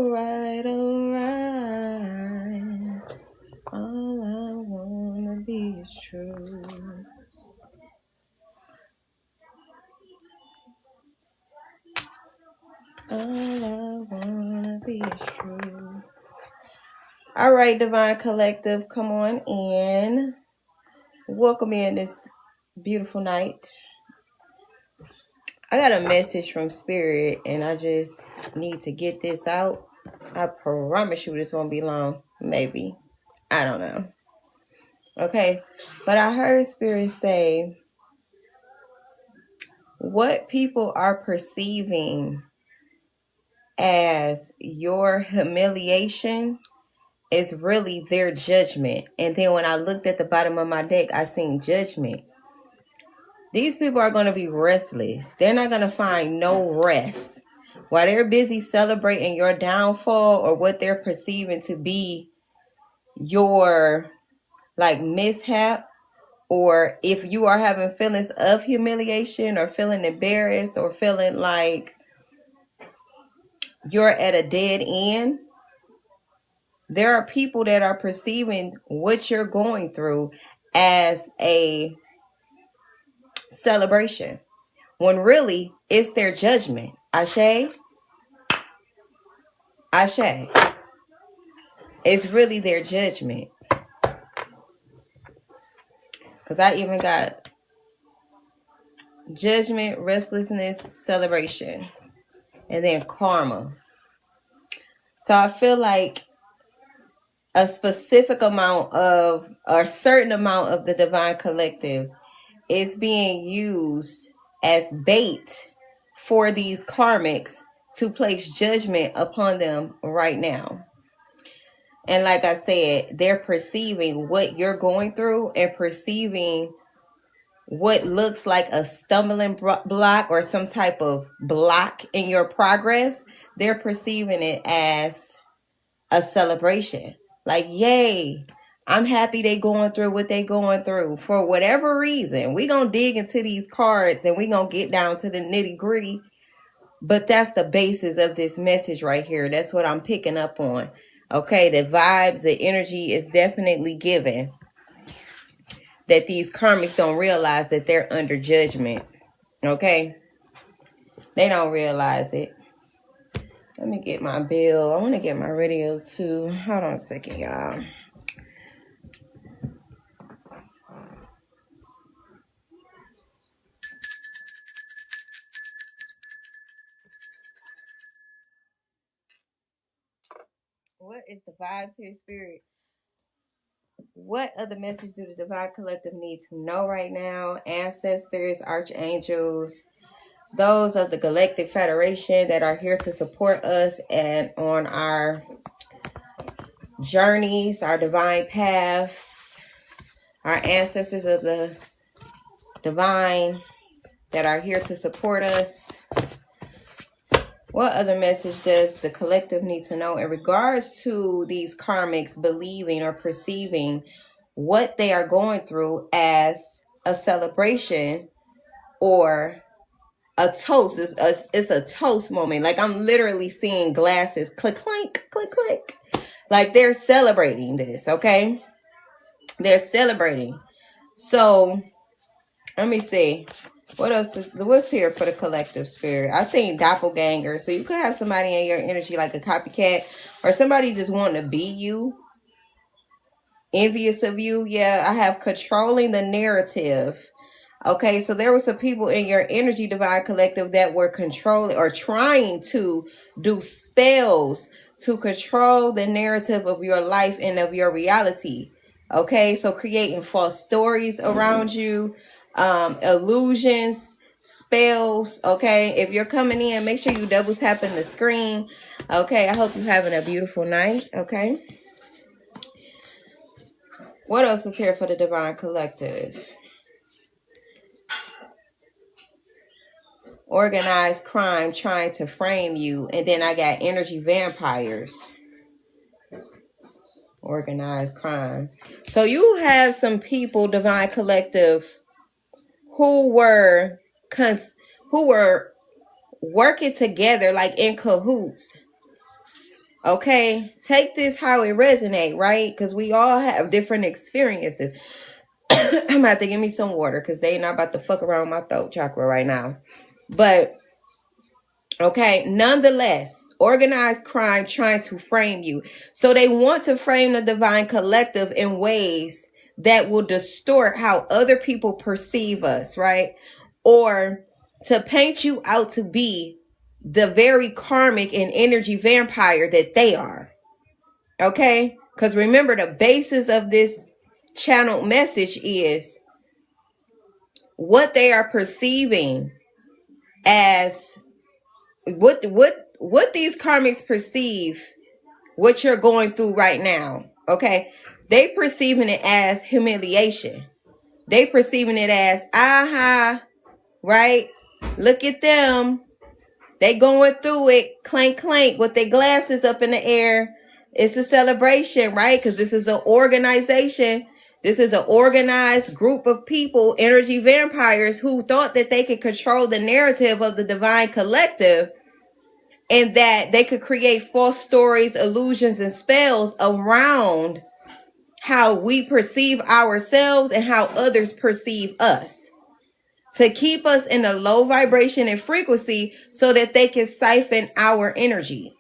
alright, alright. All I wanna be is true. All I wanna be is true. All right, Divine Collective, come on in. Welcome in this beautiful night. I got a message from Spirit, and I just need to get this out. I promise you this won't be long. Maybe. I don't know. Okay. But I heard Spirit say, what people are perceiving as your humiliation is really their judgment. And then when I looked at the bottom of my deck, I seen Judgment. These people are going to be restless. They're not going to find no rest. While they're busy celebrating your downfall or what they're perceiving to be your like mishap, or if you are having feelings of humiliation or feeling embarrassed or feeling like you're at a dead end, there are people that are perceiving what you're going through as a celebration, when really it's their judgment. Ashe? Ashe. It's really their judgment. Because I even got judgment, restlessness, celebration, and then karma. So I feel like a specific amount of, or a certain amount of the Divine Collective is being used as bait for these karmics to place judgment upon them right now. And like I said, they're perceiving what you're going through and perceiving what looks like a stumbling block or some type of block in your progress. They're perceiving it as a celebration. Like, yay, I'm happy they going through what they going through. For whatever reason, we gonna dig into these cards and we gonna get down to the nitty gritty. But that's the basis of this message right here. That's what I'm picking up on. Okay, the vibes, the energy is definitely given that these karmics don't realize that they're under judgment. Okay? They don't realize it. Let me get my bill. I want to get my radio too. Hold on a second, y'all. What is the vibes here, Spirit? What other message do the Divine Collective need to know right now? Ancestors, archangels, those of the Galactic Federation that are here to support us and on our journeys, our divine paths, our ancestors of the divine that are here to support us. What other message does the collective need to know in regards to these karmics believing or perceiving what they are going through as a celebration or a toast? It's a toast moment. Like, I'm literally seeing glasses click, clink, click, click. Like, they're celebrating this, okay? They're celebrating. So, let me see. What else what's here for the collective, Spirit? I seen doppelganger. So you could have somebody in your energy like a copycat, or somebody just wanting to be you, envious of you. Yeah, I have controlling the narrative. Okay, so there were some people in your energy, Divine Collective, that were controlling or trying to do spells to control the narrative of your life and of your reality. Okay, so creating false stories around you, illusions, spells. Okay, if you're coming in, make sure you double tapping the screen. Okay, I hope you're having a beautiful night. Okay, what else is here for the Divine Collective? Organized crime trying to frame you. And then I got energy vampires. Organized crime. So you have some people, Divine Collective, who were working together like in cahoots Okay, take this how it resonate, right? Because we all have different experiences. I'm about to give me some water because they not about to fuck around my throat chakra right now. But okay, nonetheless, organized crime trying to frame you. So they want to frame the divine collective in ways that will distort how other people perceive us, right? Or to paint you out to be the very karmic and energy vampire that they are. Okay? Because remember, the basis of this channeled message is what they are perceiving as what these karmics perceive what you're going through right now. Okay, they perceiving it as humiliation. They perceiving it as aha, right? Look at them, they going through it, clank clank with their glasses up in the air. It's a celebration, right? Because this is an organization. This is an organized group of people, energy vampires, who thought that they could control the narrative of the divine collective, and that they could create false stories, illusions, and spells around how we perceive ourselves and how others perceive us, to keep us in a low vibration and frequency so that they can siphon our energy.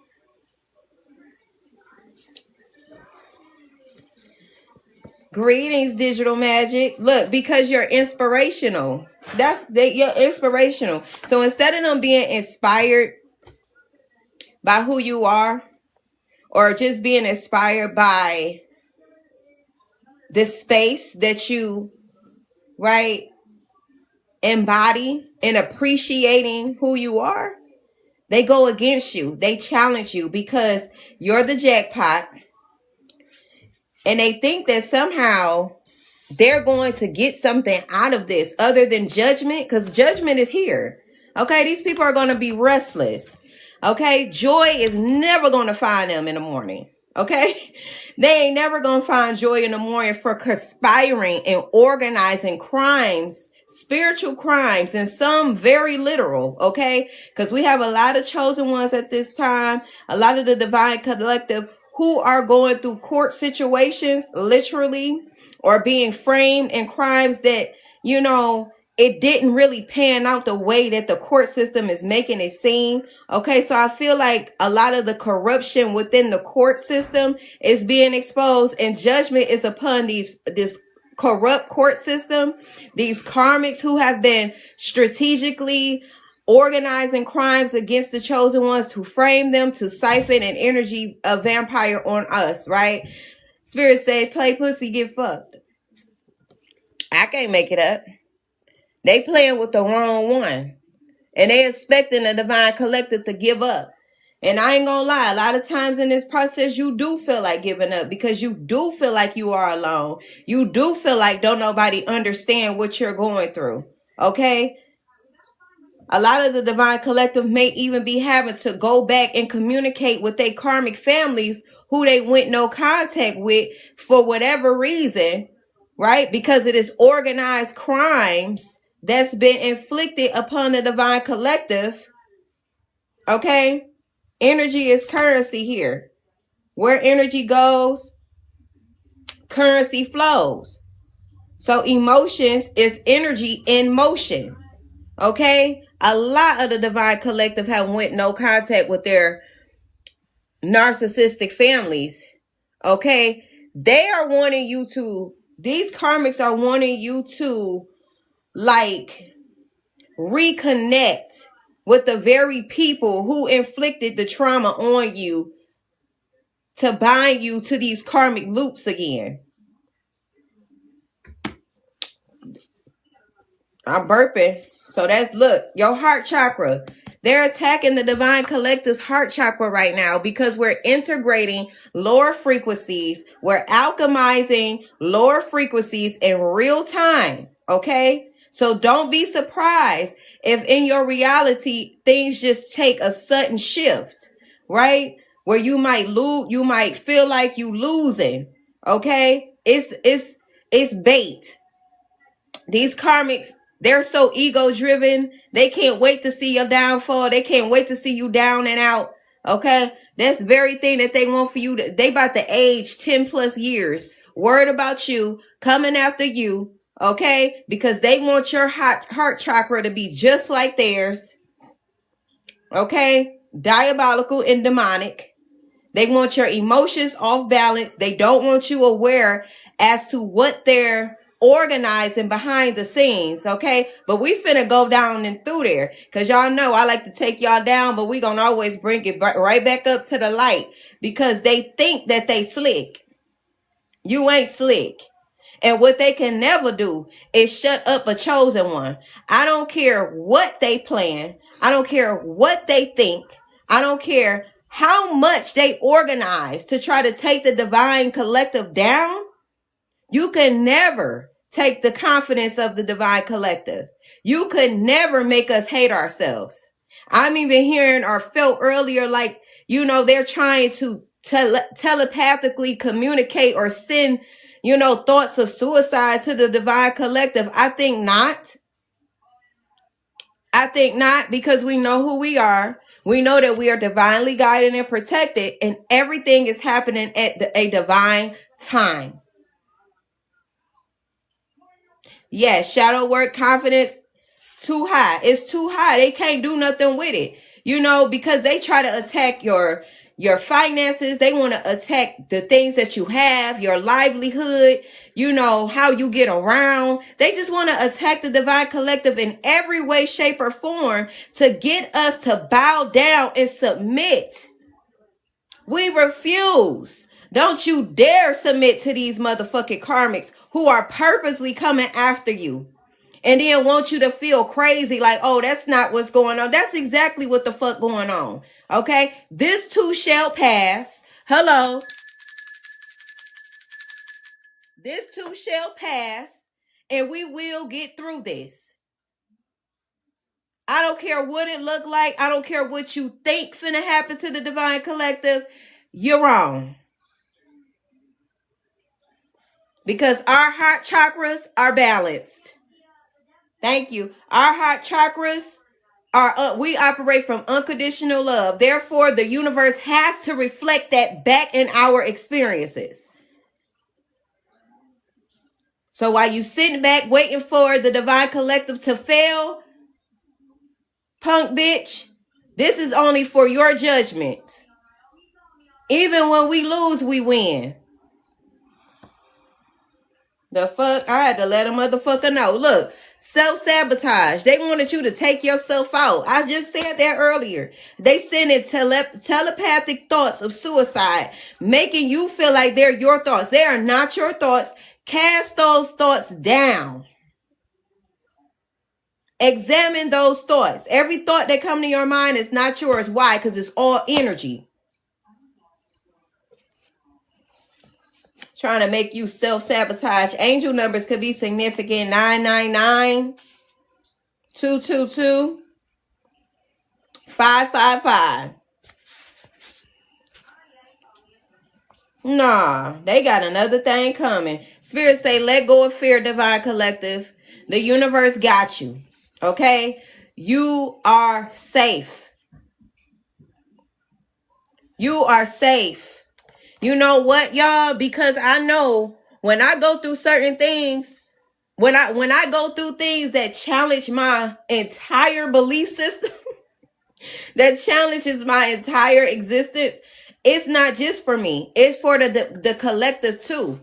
Greetings, digital magic. Look, because you're inspirational. You're inspirational. So instead of them being inspired by who you are, or just being inspired by the space that you, right, embody and appreciating who you are, they go against you. They challenge you because you're the jackpot, and they think that somehow they're going to get something out of this other than judgment, because judgment is here. Okay, these people are going to be restless. Okay, joy is never going to find them in the morning. Okay, they ain't never going to find joy in the morning for conspiring and organizing crimes, spiritual crimes, and some very literal. Okay, because we have a lot of chosen ones at this time, a lot of the divine collective who are going through court situations, literally, or being framed in crimes that, you know, it didn't really pan out the way that the court system is making it seem. Okay, so I feel like a lot of the corruption within the court system is being exposed, and judgment is upon this corrupt court system, these karmics who have been strategically organizing crimes against the chosen ones to frame them, to siphon an energy of vampire on us, right? Spirit says, play pussy, get fucked. I can't make it up. They playing with the wrong one. And they expecting the divine collective to give up. And I ain't gonna lie, a lot of times in this process, you do feel like giving up, because you do feel like you are alone. You do feel like don't nobody understand what you're going through. Okay? A lot of the divine collective may even be having to go back and communicate with their karmic families who they went no contact with for whatever reason, right? Because it is organized crimes that's been inflicted upon the divine collective. Okay? Energy is currency here. Where energy goes, currency flows. So emotions is energy in motion. Okay? A lot of the divine collective have went no contact with their narcissistic families. Okay? They are wanting you to, these karmics are wanting you to, like, reconnect with the very people who inflicted the trauma on you, to bind you to these karmic loops again. I'm burping. So that's, look, your heart chakra. They're attacking the divine collective's heart chakra right now because we're integrating lower frequencies. We're alchemizing lower frequencies in real time. Okay? So don't be surprised if in your reality, things just take a sudden shift, right? Where you might lose, you might feel like you losing. Okay? It's bait. These karmics, they're so ego driven. They can't wait to see your downfall. They can't wait to see you down and out. Okay? That's the very thing that they want for you. They about to age 10 plus years. Worried about you, coming after you. Okay? Because they want your heart chakra to be just like theirs. Okay? Diabolical and demonic. They want your emotions off balance. They don't want you aware as to what they're organizing behind the scenes, okay? But we finna go down and through there, because y'all know I like to take y'all down, but we gonna always bring it right back up to the light, because they think that they slick. You ain't slick. And what they can never do is shut up a chosen one. I don't care what they plan. I don't care what they think. I don't care how much they organize to try to take the divine collective down. You can never take the confidence of the divine collective. You could never make us hate ourselves. I'm even hearing or felt earlier like, they're trying to telepathically communicate or send, thoughts of suicide to the divine collective. I think not. I think not, because we know who we are. We know that we are divinely guided and protected, and everything is happening at a divine time. Yes, shadow work, confidence, too high. It's too high. They can't do nothing with it. Because they try to attack your finances. They want to attack the things that you have, your livelihood, how you get around. They just want to attack the divine collective in every way, shape, or form to get us to bow down and submit. We refuse. Don't you dare submit to these motherfucking karmics who are purposely coming after you. And then want you to feel crazy like, oh, that's not what's going on. That's exactly what the fuck going on. Okay? This too shall pass. Hello. This too shall pass. And we will get through this. I don't care what it look like. I don't care what you think finna happen to the divine collective. You're wrong. Because our heart chakras are balanced. Thank you. Our heart chakras are, we operate from unconditional love. Therefore, the universe has to reflect that back in our experiences. So while you sitting back waiting for the divine collective to fail, punk bitch, this is only for your judgment. Even when we lose, we win. The fuck? I had to let a motherfucker know. Look, self-sabotage. They wanted you to take yourself out. I just said that earlier. They sending telepathic thoughts of suicide, making you feel like they're your thoughts. They are not your thoughts. Cast those thoughts down. Examine those thoughts. Every thought that comes to your mind is not yours. Why? Because it's all energy. Trying to make you self-sabotage. Angel numbers could be significant. 999, 222, 555. Nah, they got another thing coming. Spirit say, let go of fear, divine collective. The universe got you. Okay? You are safe. You are safe. You know what, y'all? Because I know when I go through certain things, when I go through things that challenge my entire belief system, that challenges my entire existence, it's not just for me. It's for the collective too.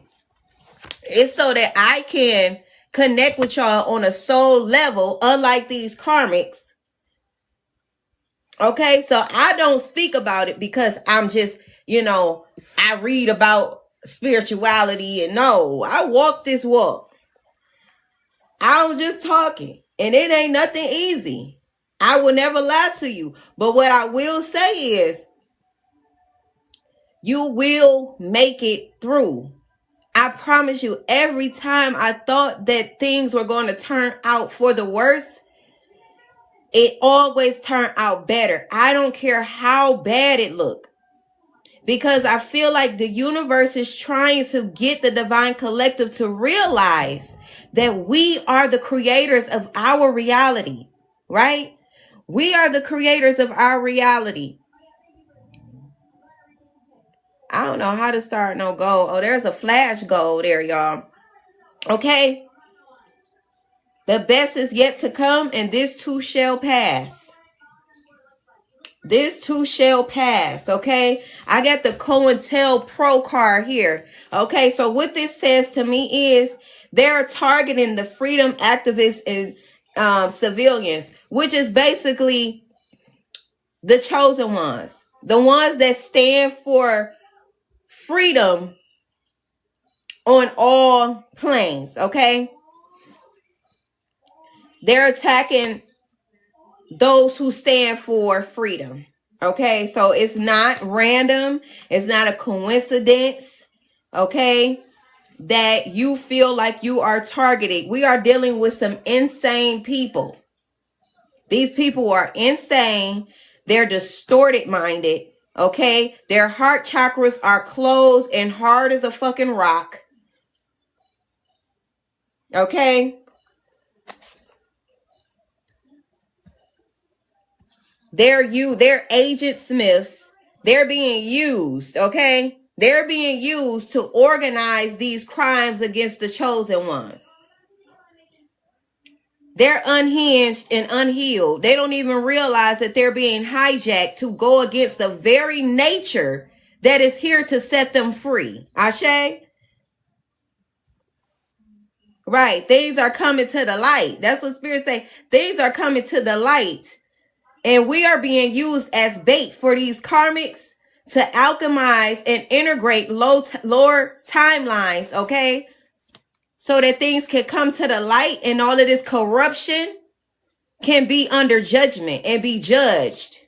It's so that I can connect with y'all on a soul level, unlike these karmics. Okay, so I don't speak about it because I'm just, I read about spirituality, and no, I walk this walk. I'm just talking, and it ain't nothing easy. I will never lie to you. But what I will say is, you will make it through. I promise you, every time I thought that things were going to turn out for the worst, it always turned out better. I don't care how bad it looked. Because I feel like the universe is trying to get the divine collective to realize that we are the creators of our reality, right? We are the creators of our reality. I don't know how to start no goal. Oh, there's a flash goal there, y'all. Okay. The best is yet to come, and this too shall pass. This too shall pass, okay? I got the COINTELPRO card here. Okay, so what this says to me is they're targeting the freedom activists and civilians, which is basically the chosen ones. The ones that stand for freedom on all planes, okay? They're attacking those who stand for freedom. Okay, so it's not random. It's not a coincidence. Okay, that you feel like you are targeted. We are dealing with some insane people. These people are insane. They're distorted minded. Okay, their heart chakras are closed and hard as a fucking rock. Okay. They're agent Smiths. They're being used, okay? They're being used to organize these crimes against the chosen ones. They're unhinged and unhealed. They don't even realize that they're being hijacked to go against the very nature that is here to set them free. Ashe? Right. Things are coming to the light. That's what spirits say. Things are coming to the light. And we are being used as bait for these karmics to alchemize and integrate lower timelines, okay? So that things can come to the light and all of this corruption can be under judgment and be judged.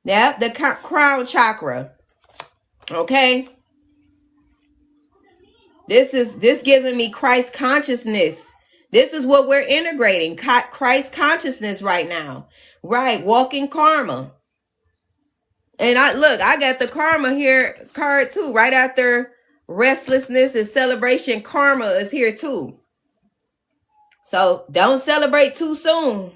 Yep, the crown chakra. Okay? This giving me Christ consciousness. This is what we're integrating. Christ consciousness right now. Right. Walking karma. And I got the karma here card too. Right after restlessness and celebration, karma is here too. So don't celebrate too soon.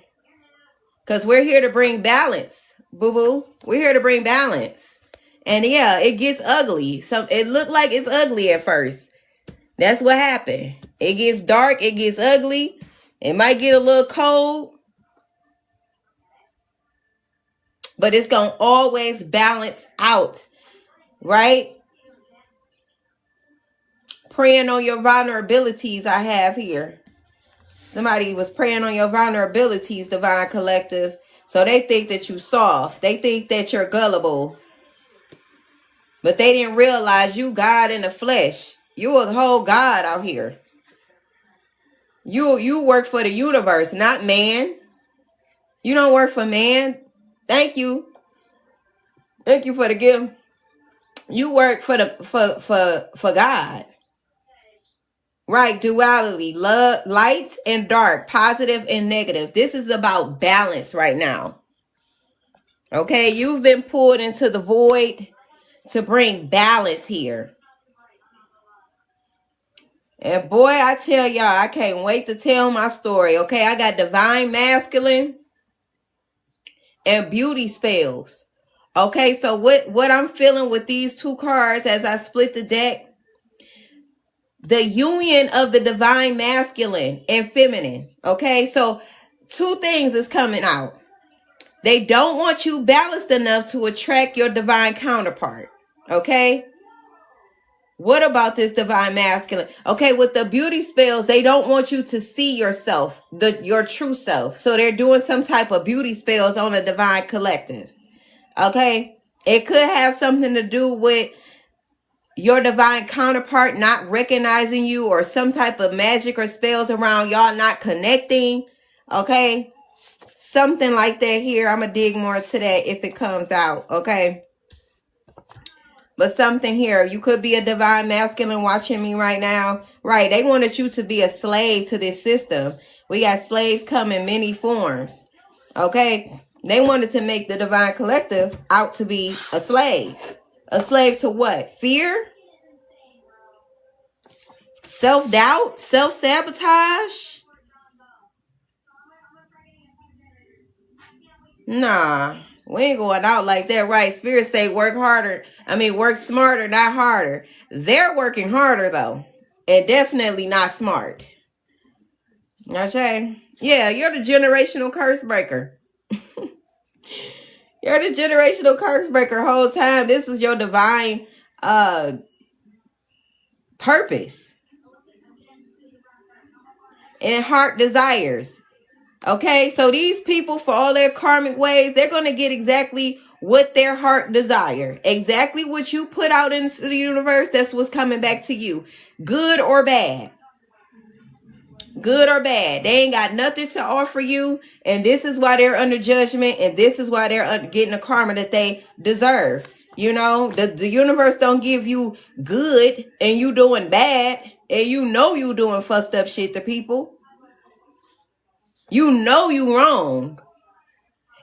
Because we're here to bring balance. Boo-boo. We're here to bring balance. And yeah, it gets ugly. It looked like it's ugly at first. That's what happened. It gets dark. It gets ugly. It might get a little cold. But it's going to always balance out. Right? Praying on your vulnerabilities I have here. Somebody was praying on your vulnerabilities, Divine Collective. So they think that you're soft. They think that you're gullible. But they didn't realize you God in the flesh. You a whole God out here. You work for the universe, not man. You don't work for man. Thank you. Thank you for the gift. You work for God. Right, duality, love, light and dark, positive and negative. This is about balance right now. Okay, you've been pulled into the void to bring balance here. And boy, I tell y'all, I can't wait to tell my story. Okay, I got divine masculine and beauty spells. Okay, so what I'm feeling with these two cards as I split the deck, the union of the divine masculine and feminine. Okay, so two things is coming out. They don't want you balanced enough to attract your divine counterpart. Okay. What about this divine masculine? Okay, with the beauty spells, they don't want you to see yourself, your true self. So they're doing some type of beauty spells on a divine collective. Okay. It could have something to do with your divine counterpart not recognizing you, or some type of magic or spells around y'all not connecting. Okay. Something like that here. I'm going to dig more into that if it comes out. Okay. But something here. You could be a divine masculine watching me right now. Right. They wanted you to be a slave to this system. We got slaves come in many forms. Okay. They wanted to make the divine collective out to be a slave. A slave to what? Fear? Self-doubt? Self-sabotage? Nah. We ain't going out like that, right? Spirit say work harder. Work smarter, not harder. They're working harder, though. And definitely not smart. Okay? Yeah, you're the generational curse breaker. You're the generational curse breaker whole time. This is your divine purpose and heart desires. Okay, so these people, for all their karmic ways, they're going to get exactly what their heart desire. Exactly what you put out into the universe, that's what's coming back to you. Good or bad. Good or bad. They ain't got nothing to offer you. And this is why they're under judgment. And this is why they're getting the karma that they deserve. You know, the universe don't give you good and you doing bad. And you know you doing fucked up shit to people. You know you wrong.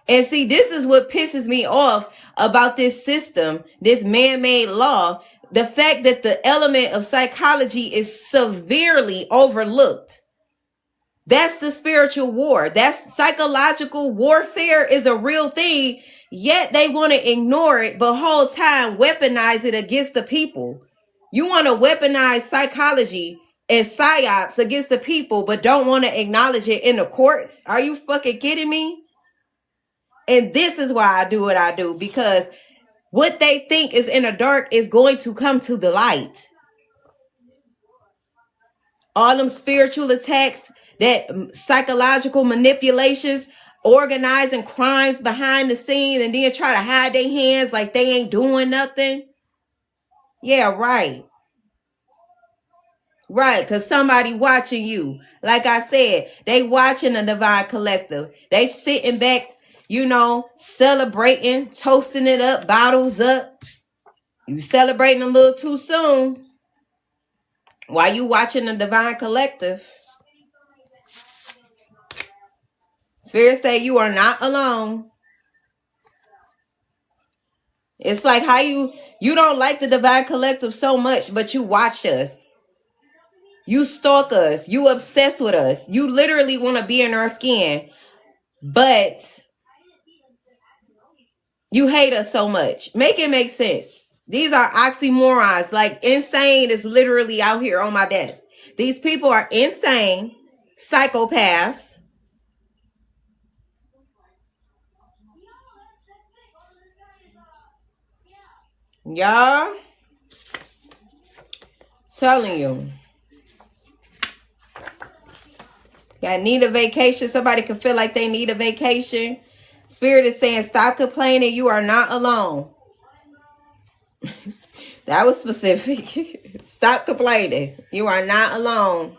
And see, this is what pisses me off about this system, this man-made law. The fact that the element of psychology is severely overlooked. That's the spiritual war. That's psychological warfare is a real thing. Yet they want to ignore it, but whole time weaponize it against the people. You want to weaponize psychology and psyops against the people, but don't want to acknowledge it in the courts. Are you fucking kidding me? And this is why I do what I do, because what they think is in the dark is going to come to the light. All them spiritual attacks, that psychological manipulations, organizing crimes behind the scenes, and then try to hide their hands like they ain't doing nothing. Yeah, right. Right, because somebody watching you. Like I said, they watching the Divine Collective. They sitting back, you know, celebrating, toasting it up, bottles up. You celebrating a little too soon. While you watching the Divine Collective. Spirit say you are not alone. It's like how you don't like the Divine Collective so much, but you watch us. You stalk us. You obsess with us. You literally want to be in our skin. But you hate us so much. Make it make sense. These are oxymorons. Like, insane is literally out here on my desk. These people are insane. Psychopaths. Y'all. Telling you. Y'all need a vacation. Somebody can feel like they need a vacation. Spirit is saying, stop complaining. You are not alone. That was specific. Stop complaining. You are not alone.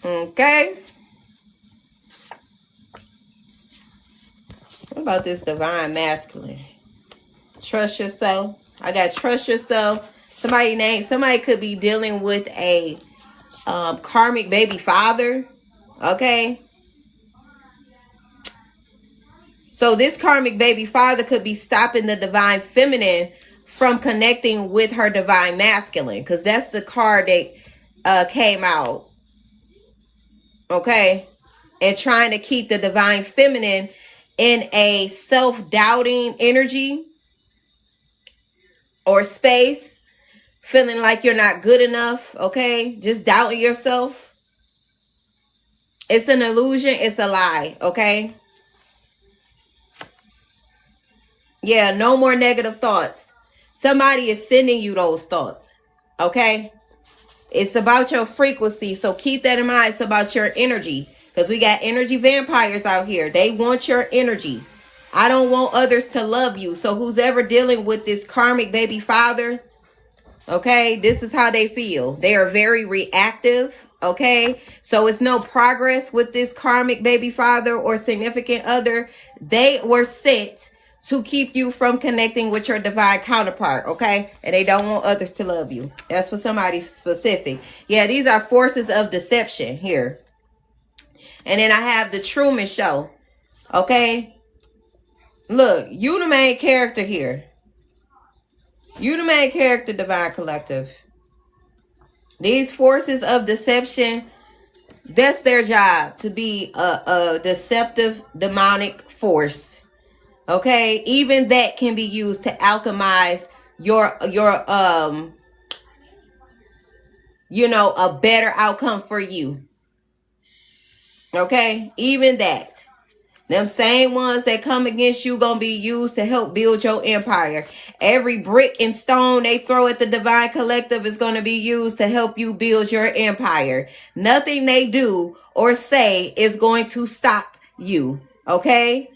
Okay. What about this divine masculine? Trust yourself. I got trust yourself. Somebody could be dealing with a karmic baby father. Okay. So this karmic baby father could be stopping the divine feminine from connecting with her divine masculine, because that's the card that came out. Okay. And trying to keep the divine feminine in a self-doubting energy or space, feeling like you're not good enough. Okay. Just doubting yourself. It's an illusion. It's a lie. Okay. Yeah, no more negative thoughts. Somebody is sending you those thoughts. Okay? It's about your frequency. So keep that in mind. It's about your energy. Because we got energy vampires out here. They want your energy. I don't want others to love you. So who's ever dealing with this karmic baby father, okay, this is how they feel. They are very reactive. Okay, so it's no progress with this karmic baby father or significant other. They were sent to keep you from connecting with your divine counterpart, okay? And they don't want others to love you. That's for somebody specific. Yeah, these are forces of deception here. And then I have the Truman Show, okay? Look, you the main character here. You the main character, Divine Collective. These forces of deception, that's their job, to be a deceptive demonic force. Okay, even that can be used to alchemize your a better outcome for you. Okay, even that. Them same ones that come against you gonna be used to help build your empire. Every brick and stone they throw at the Divine Collective is gonna be used to help you build your empire. Nothing they do or say is going to stop you. Okay?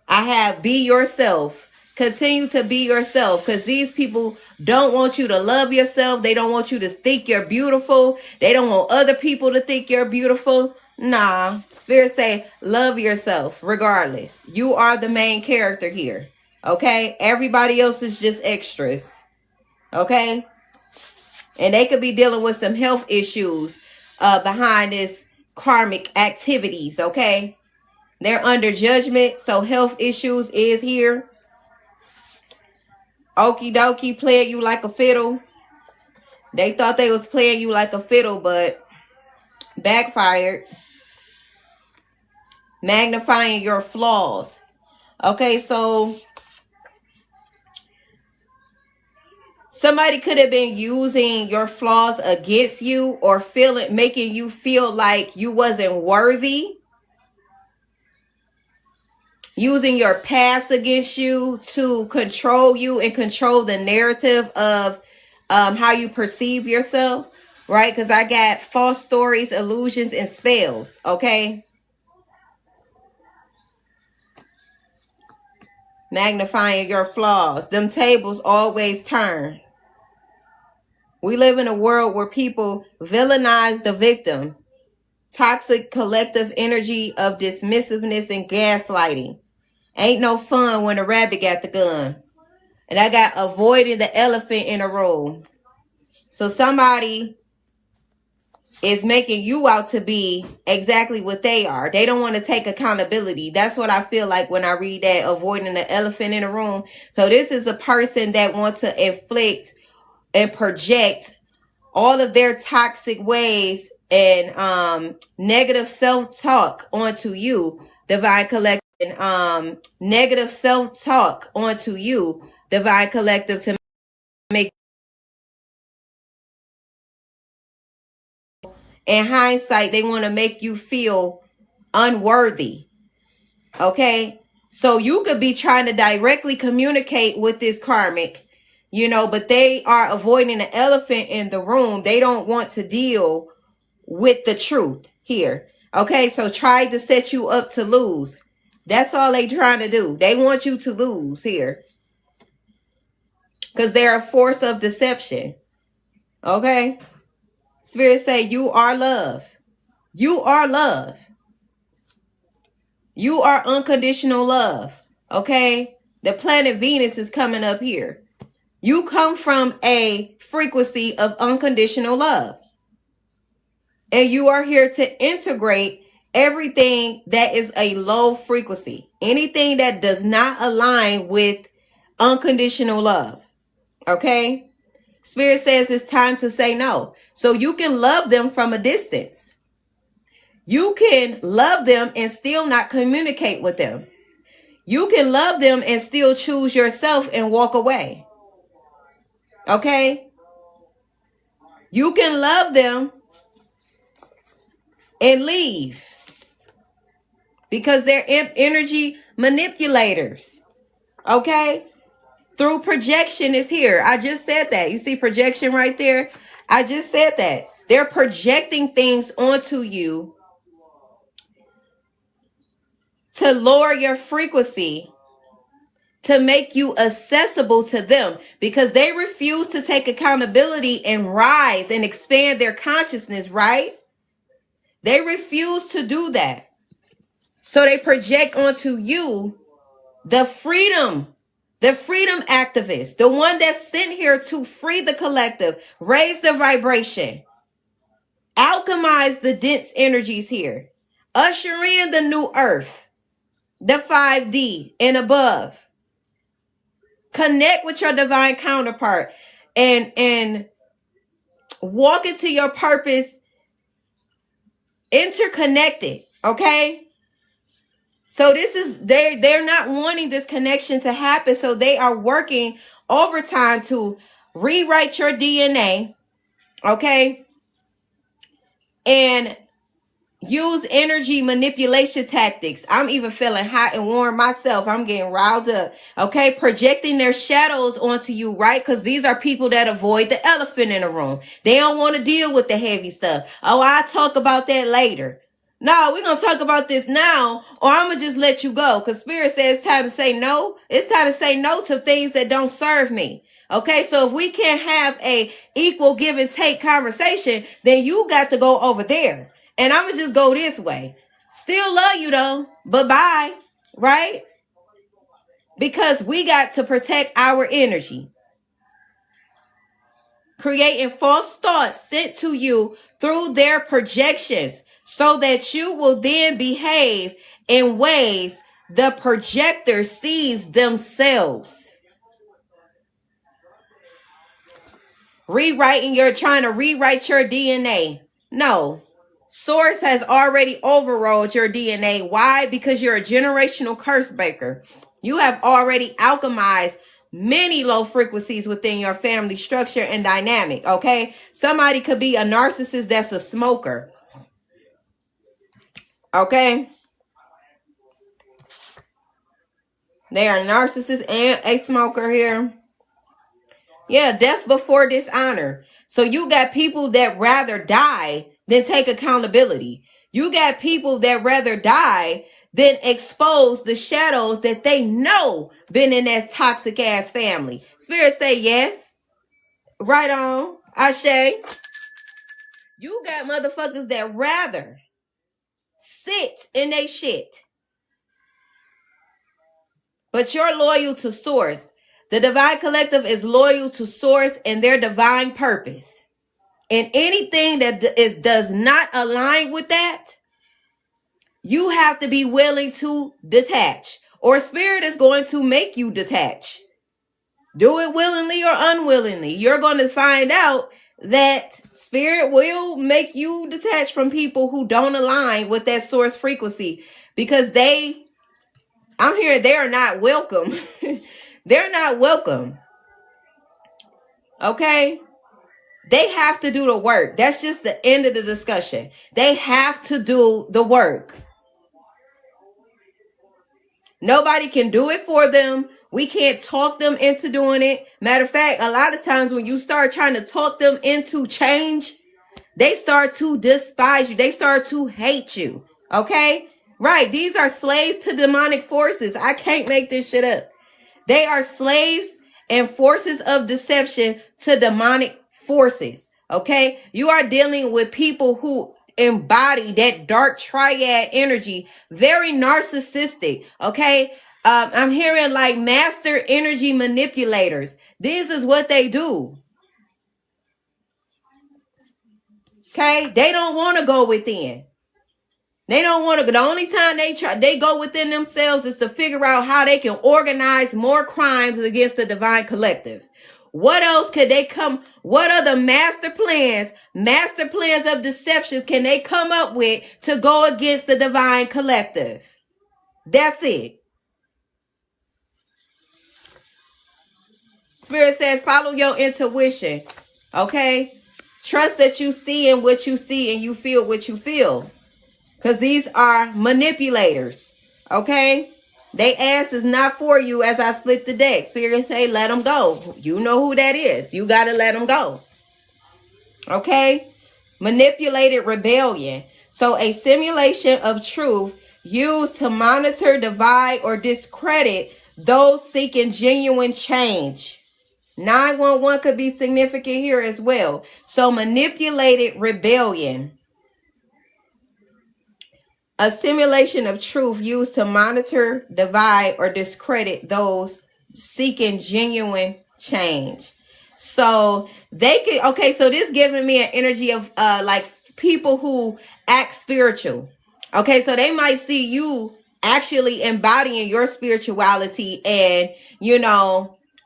I have be yourself. Continue to be yourself, because these people don't want you to love yourself. They don't want you to think you're beautiful. They don't want other people to think you're beautiful. Nah. Spirit say love yourself regardless. You are the main character here. Okay? Everybody else is just extras. Okay? And they could be dealing with some health issues behind this karmic activities. Okay? They're under judgment, so health issues is here. Okie dokie, playing you like a fiddle. They thought they was playing you like a fiddle, but backfired. Magnifying your flaws. Okay, so somebody could have been using your flaws against you, or making you feel like you wasn't worthy. Using your past against you to control you and control the narrative of how you perceive yourself, right? Because I got false stories, illusions, and spells, okay? Magnifying your flaws. Them tables always turn. We live in a world where people villainize the victim. Toxic collective energy of dismissiveness and gaslighting. Ain't no fun when a rabbit got the gun. And I got avoiding the elephant in a room. So somebody is making you out to be exactly what they are. They don't want to take accountability. That's what I feel like when I read that, avoiding the elephant in a room. So this is a person that wants to inflict and project all of their toxic ways and negative self-talk onto you, Divine Collective. And negative self-talk onto you, Divine Collective, to make, in hindsight, they want to make you feel unworthy. Okay, so you could be trying to directly communicate with this karmic, but they are avoiding the elephant in the room. They don't want to deal with the truth here. Okay, so try to set you up to lose. That's all they trying to do. They want you to lose here, because they're a force of deception. Okay, Spirit say you are love. You are love. You are unconditional love. Okay, the planet Venus is coming up here. You come from a frequency of unconditional love, and you are here to integrate everything that is a low frequency, anything that does not align with unconditional love. Okay, Spirit says it's time to say no, so you can love them from a distance. You can love them and still not communicate with them. You can love them and still choose yourself and walk away. Okay? You can love them and leave, because they're energy manipulators. Okay? Through projection is here. I just said that. You see projection right there? I just said that. They're projecting things onto you to lower your frequency, to make you accessible to them, because they refuse to take accountability and rise and expand their consciousness, right? They refuse to do that. So they project onto you the freedom activist, the one that's sent here to free the collective, raise the vibration, alchemize the dense energies here, usher in the new earth, the 5D and above. Connect with your divine counterpart and walk into your purpose interconnected, okay? So this is, they're not wanting this connection to happen, so they are working overtime to rewrite your DNA, okay? And use energy manipulation tactics. I'm even feeling hot and warm myself. I'm getting riled up. Okay. Projecting their shadows onto you, right? Because these are people that avoid the elephant in the room. They don't want to deal with the heavy stuff. Oh, I'll talk about that later. No, we're going to talk about this now, or I'm going to just let you go. Because Spirit says it's time to say no. It's time to say no to things that don't serve me. Okay, so if we can't have a equal give and take conversation, then you got to go over there. And I'm going to just go this way. Still love you though, but bye, right? Because we got to protect our energy. Creating false thoughts sent to you through their projections so that you will then behave in ways the projector sees themselves. Trying to rewrite your DNA. No. Source has already overrode your DNA. Why? Because you're a generational curse breaker. You have already alchemized many low frequencies within your family structure and dynamic, okay? Somebody could be a narcissist that's a smoker, okay? They are a narcissist and a smoker here. Yeah, death before dishonor. So you got people that rather die than take accountability. You got people that rather die than expose the shadows that they know been in that toxic ass family. Spirit say yes. Right on. Ashe. You got motherfuckers that rather sit in they shit. But you're loyal to source. The divine collective is loyal to source and their divine purpose. And anything that does not align with that, you have to be willing to detach. Or spirit is going to make you detach. Do it willingly or unwillingly. You're going to find out that spirit will make you detach from people who don't align with that source frequency. Because I'm hearing they are not welcome. They're not welcome. Okay? They have to do the work. That's just the end of the discussion. They have to do the work. Nobody can do it for them. We can't talk them into doing it. Matter of fact, a lot of times when you start trying to talk them into change, they start to despise you. They start to hate you. Okay? Right. These are slaves to demonic forces. I can't make this shit up. They are slaves and forces of deception to demonic forces. Okay? You are dealing with people who embody that dark triad energy, very narcissistic. Okay? I'm hearing like master energy manipulators. This is what they do. Okay? They don't want to go within. They don't want to. The only time they go within themselves is to figure out how they can organize more crimes against the divine collective. What else could they come? What other master plans of deceptions can they come up with to go against the divine collective? That's it. Spirit said, follow your intuition. Okay? Trust that you see and what you see and you feel what you feel. Because these are manipulators. Okay? They ass is not for you as I split the deck. Spirit say, let them go. You know who that is. You got to let them go. Okay? Manipulated rebellion. So a simulation of truth used to monitor, divide, or discredit those seeking genuine change. 911 could be significant here as well. So manipulated rebellion. A simulation of truth used to monitor, divide, or discredit those seeking genuine change. So they could, okay, so this giving me an energy of like people who act spiritual. Okay, so they might see you actually embodying your spirituality and,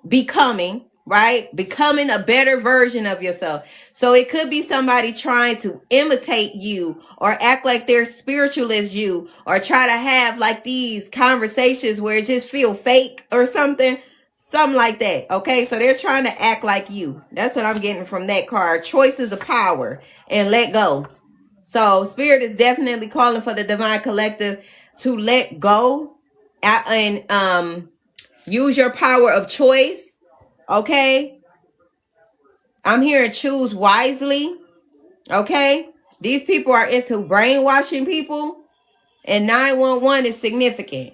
becoming, right? Becoming a better version of yourself. So it could be somebody trying to imitate you or act like they're spiritual as you, or try to have like these conversations where it just feel fake or something like that. Okay, so they're trying to act like you. That's what I'm getting from that card. Choices of power and let go. So spirit is definitely calling for the divine collective to let go and use your power of choice. Okay, I'm here to choose wisely. Okay, these people are into brainwashing people, and 911 is significant.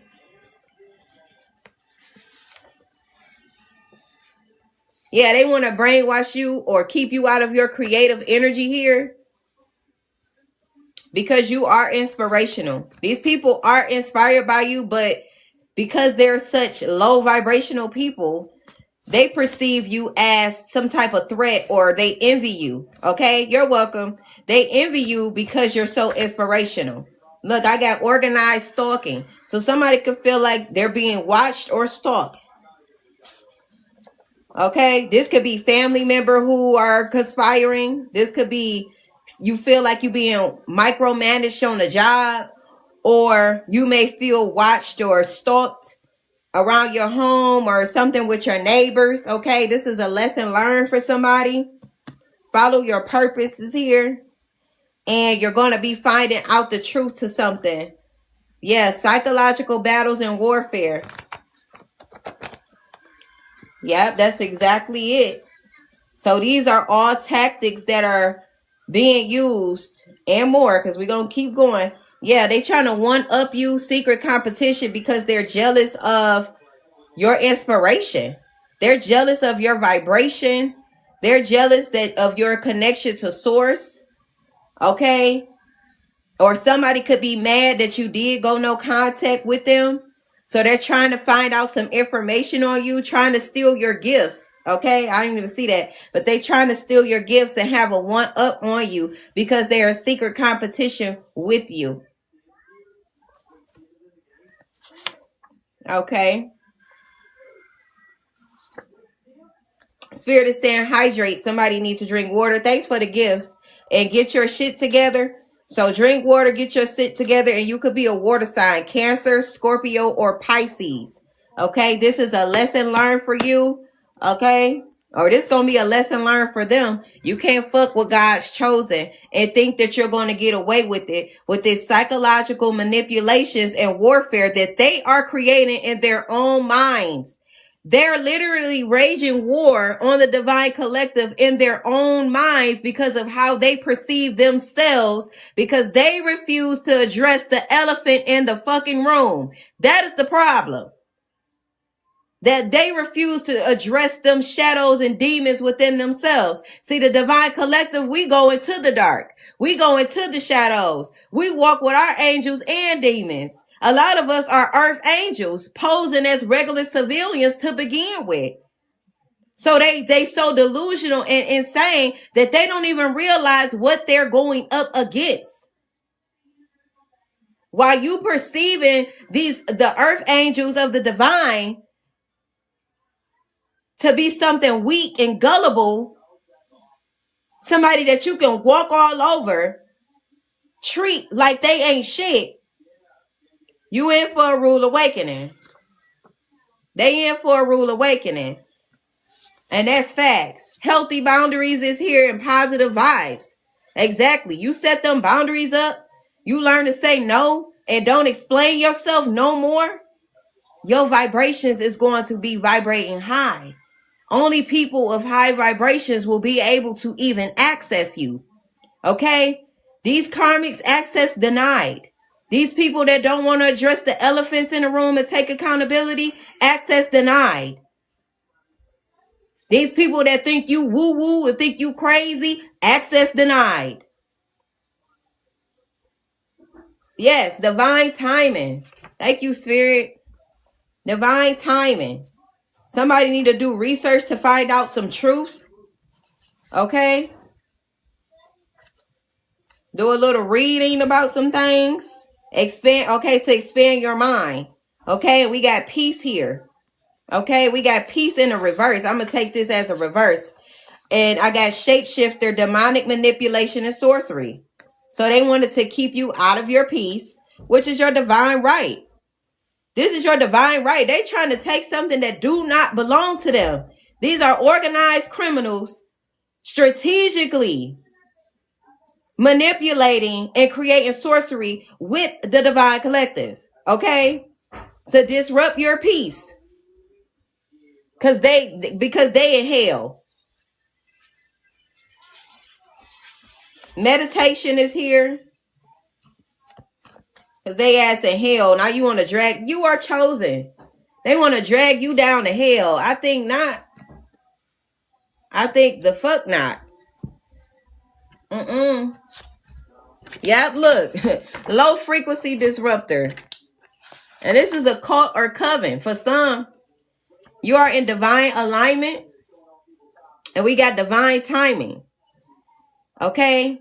Yeah, they want to brainwash you or keep you out of your creative energy here, because you are inspirational. These people are inspired by you, but because they're such low vibrational people, they perceive you as some type of threat, or they envy you. Okay, you're welcome. They envy you because you're so inspirational. Look, I got organized stalking. So somebody could feel like they're being watched or stalked. Okay, this could be family member who are conspiring. This could be you feel like you being micromanaged on a job, or you may feel watched or stalked around your home or something with your neighbors. Okay, this is a lesson learned for somebody. Follow your purposes here, and you're going to be finding out the truth to something. Yes, psychological battles and warfare. Yep, that's exactly it. So these are all tactics that are being used and more, because we're going to keep going. Yeah, they trying to one up you, secret competition, because they're jealous of your inspiration. They're jealous of your vibration. They're jealous of your connection to source. Okay. Or somebody could be mad that you did go no contact with them. So they're trying to find out some information on you, trying to steal your gifts. Okay, I didn't even see that. But they trying to steal your gifts and have a one up on you because they are secret competition with you. Okay. Spirit is saying hydrate. Somebody needs to drink water. Thanks for the gifts. And get your shit together. So drink water, get your shit together, and you could be a water sign. Cancer, Scorpio, or Pisces. Okay, this is a lesson learned for you. Okay, or this gonna be a lesson learned for them. You can't fuck with God's chosen and think that you're going to get away with it, with this psychological manipulations and warfare that they are creating in their own minds. They're literally waging war on the divine collective in their own minds because of how they perceive themselves, because they refuse to address the elephant in the fucking room. That is the problem. That they refuse to address them shadows and demons within themselves. See, the divine collective, we go into the dark. We go into the shadows. We walk with our angels and demons. A lot of us are earth angels posing as regular civilians to begin with. So they so delusional and insane that they don't even realize what they're going up against. While you perceiving the earth angels of the divine to be something weak and gullible, somebody that you can walk all over, treat like they ain't shit, you in for a rude awakening. They in for a rude awakening. And that's facts. Healthy boundaries is here and positive vibes. Exactly. You set them boundaries up. You learn to say no and don't explain yourself no more. Your vibrations is going to be vibrating high. Only people of high vibrations will be able to even access you. Okay? These karmics, access denied. These people that don't want to address the elephants in the room and take accountability, access denied. These people that think you woo-woo and think you crazy, access denied. Yes, divine timing. Thank you, Spirit. Divine timing. Somebody need to do research to find out some truths. Okay? Do a little reading about some things. To expand your mind. Okay, we got peace here. Okay, we got peace in a reverse. I'm going to take this as a reverse. And I got shapeshifter, demonic manipulation, and sorcery. So they wanted to keep you out of your peace, which is your divine right. This is your divine right. They trying to take something that do not belong to them. These are organized criminals strategically manipulating and creating sorcery with the divine collective. Okay? To disrupt your peace. Because they in hell. Meditation is here. Because they ass in hell. Now you want to drag. You are chosen. They want to drag you down to hell. I think not. I think the fuck not. Yep, look. Low frequency disruptor. And this is a cult or coven. For some, you are in divine alignment. And we got divine timing. Okay?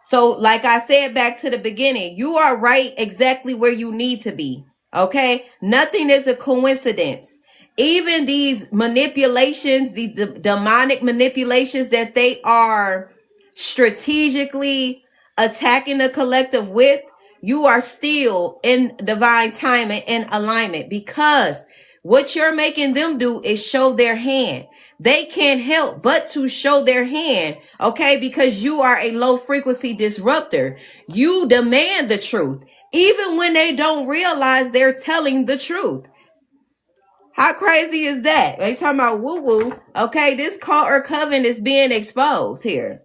So, like I said back to the beginning, you are right exactly where you need to be. Okay? Nothing is a coincidence. Even these manipulations, these demonic manipulations that they are strategically attacking the collective with, you are still in divine timing and alignment, because what you're making them do is show their hand. They can't help but to show their hand, okay? Because you are a low frequency disruptor. You demand the truth, even when they don't realize they're telling the truth. How crazy is that? They talking about woo-woo. Okay, this cult or coven is being exposed here.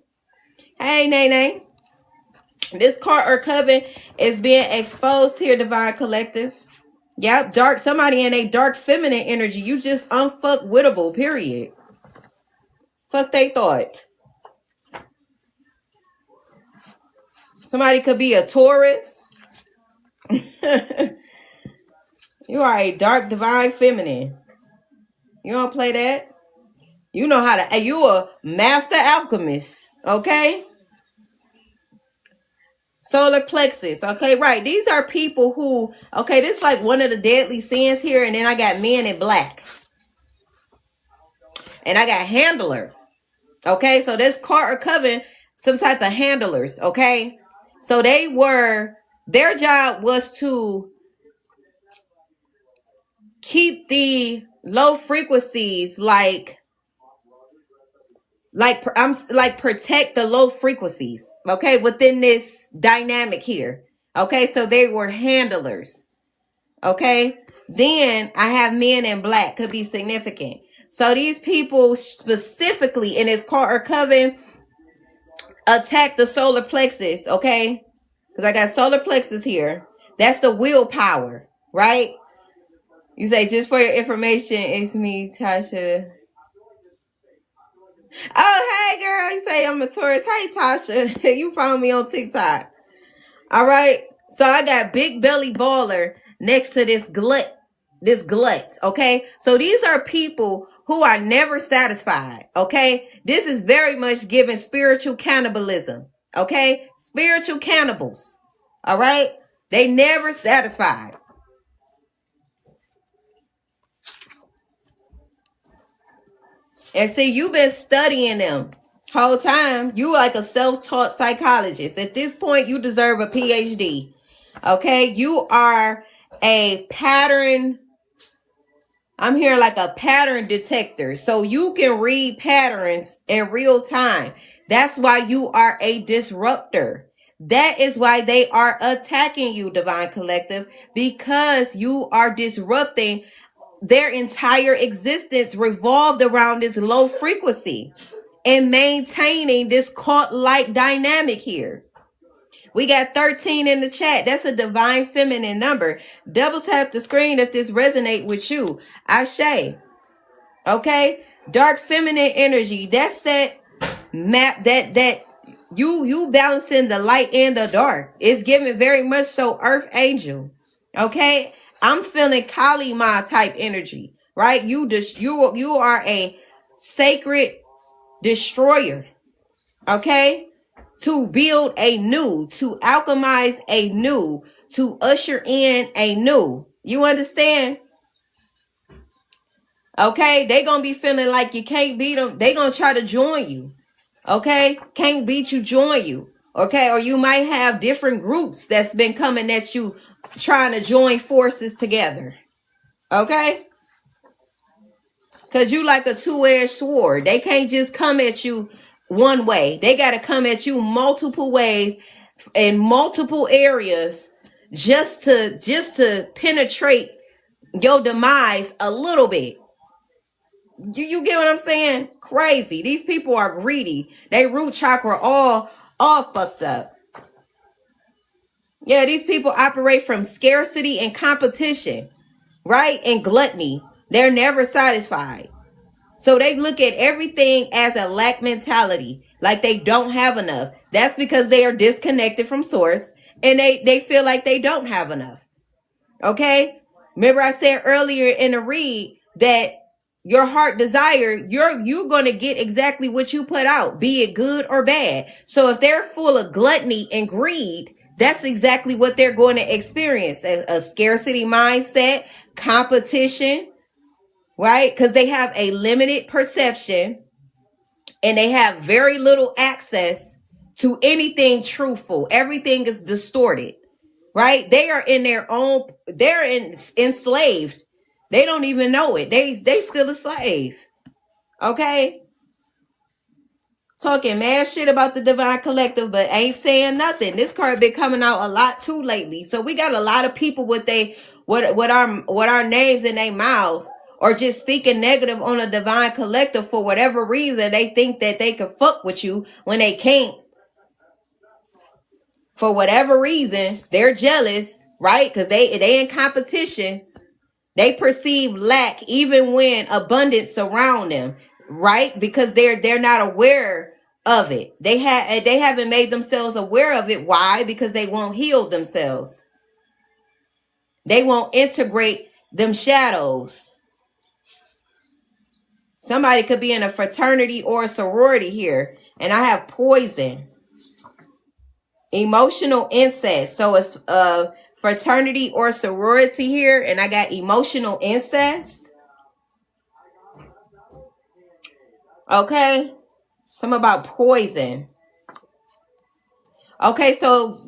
Hey, Nene. This cult or coven is being exposed here, Divine Collective. Yep, dark. Somebody in a dark feminine energy. You just unfuckwittable, period. Fuck they thought. Somebody could be a Taurus. You are a dark divine feminine. You don't play that. You know how to. You a master alchemist. Okay. Solar plexus. Okay, right. These are people who. Okay, this is like one of the deadly sins here, and then I got men in black, and I got handler. Okay, so this cart or coven, some type of handlers. Okay, so their job was to keep the low frequencies, like protect the low frequencies, okay, within this dynamic here. Okay, so they were handlers. Okay, then I have men in black, could be significant. So these people specifically in this cart or coven attack the solar plexus. Okay, because I got solar plexus here. That's the willpower, right? You say, just for your information, it's me, Tasha. Oh, hey, girl. You say I'm a Taurus. Hey, Tasha. You found me on TikTok. All right. So I got big belly baller next to this glut. Okay. So these are people who are never satisfied. Okay. This is very much giving spiritual cannibalism. Okay. Spiritual cannibals. All right. They never satisfied. And see, you've been studying them whole time. You like a self-taught psychologist. At this point, you deserve a PhD. Okay? You are a pattern. I'm here like a pattern detector. So you can read patterns in real time. That's why you are a disruptor. That is why they are attacking you, Divine Collective, because you are disrupting. Their entire existence revolved around this low frequency and maintaining this cult-like dynamic here. We got 13 in the chat. That's a divine feminine number. Double tap the screen if this resonates with you. Ashe. Okay? Dark feminine energy. That's that map that you balancing the light and the dark. It's giving very much so earth angel. Okay? I'm feeling Kali Ma type energy, right? You are a sacred destroyer, okay? To build a new, to alchemize a new, to usher in a new. You understand? Okay, they gonna be feeling like you can't beat them. They gonna try to join you. Okay, can't beat you, join you. Okay, or you might have different groups that's been coming at you, trying to join forces together. Okay, because you like a two-edged sword. They can't just come at you one way. They got to come at you multiple ways in multiple areas just to penetrate your demise a little bit. You get what I'm saying? Crazy. These people are greedy. They root chakra all fucked up. Yeah, these people operate from scarcity and competition, right? And gluttony. They're never satisfied. So they look at everything as a lack mentality, like they don't have enough. That's because they are disconnected from source and they feel like they don't have enough. Okay? Remember I said earlier in the read that your heart desire, you're going to get exactly what you put out, be it good or bad. So if they're full of gluttony and greed, that's exactly what they're going to experience. A scarcity mindset, competition, right? Because they have a limited perception and they have very little access to anything truthful. Everything is distorted, right? They are in their own, enslaved. They don't even know it. They still a slave. Okay? Talking mad shit about the divine collective, but ain't saying nothing. This card been coming out a lot too lately. So we got a lot of people with our names in their mouths, or just speaking negative on a divine collective for whatever reason. They think that they can fuck with you when they can't. For whatever reason, they're jealous, right? Because they in competition. They perceive lack even when abundance surround them, right? Because they're not aware of it. They haven't made themselves aware of it. Why? Because they won't heal themselves. They won't integrate them shadows. Somebody could be in a fraternity or a sorority here, and I have poison. Emotional incest. So it's fraternity or sorority here, and I got emotional incest. Okay, something about poison. Okay, so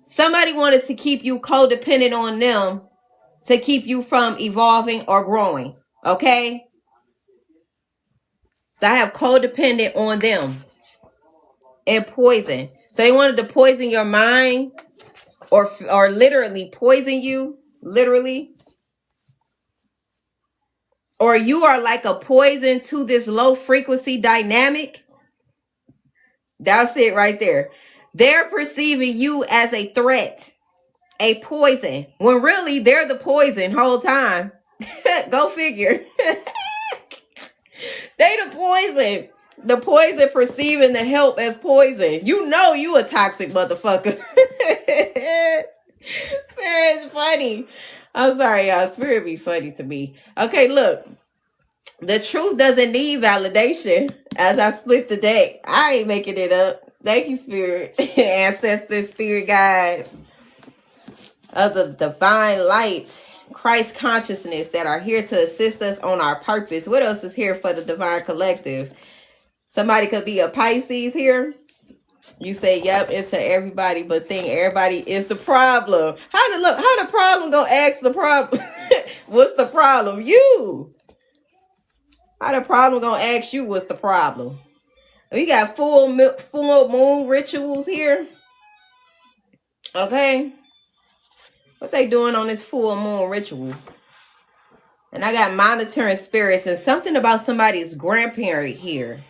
somebody wanted to keep you codependent on them to keep you from evolving or growing. Okay, so I have codependent on them and poison. So they wanted to poison your mind, or literally poison you, literally. Or you are like a poison to this low frequency dynamic. That's it right there. They're perceiving you as a threat, a poison, when really they're the poison whole time. Go figure. They the poison. The poison perceiving the help as poison. You know you a toxic motherfucker. Spirit is funny. I'm sorry, y'all. Spirit be funny to me. Okay, look. The truth doesn't need validation. As I split the deck, I ain't making it up. Thank you, Spirit. Ancestors, spirit guides of the divine lights, Christ consciousness that are here to assist us on our purpose. What else is here for the divine collective? Somebody could be a Pisces here. You say, yep, into everybody, but think everybody is the problem. How the problem gonna ask the problem? What's the problem? You. How the problem gonna ask you what's the problem? We got full moon rituals here. Okay. What they doing on this full moon ritual? And I got monitoring spirits and something about somebody's grandparent here.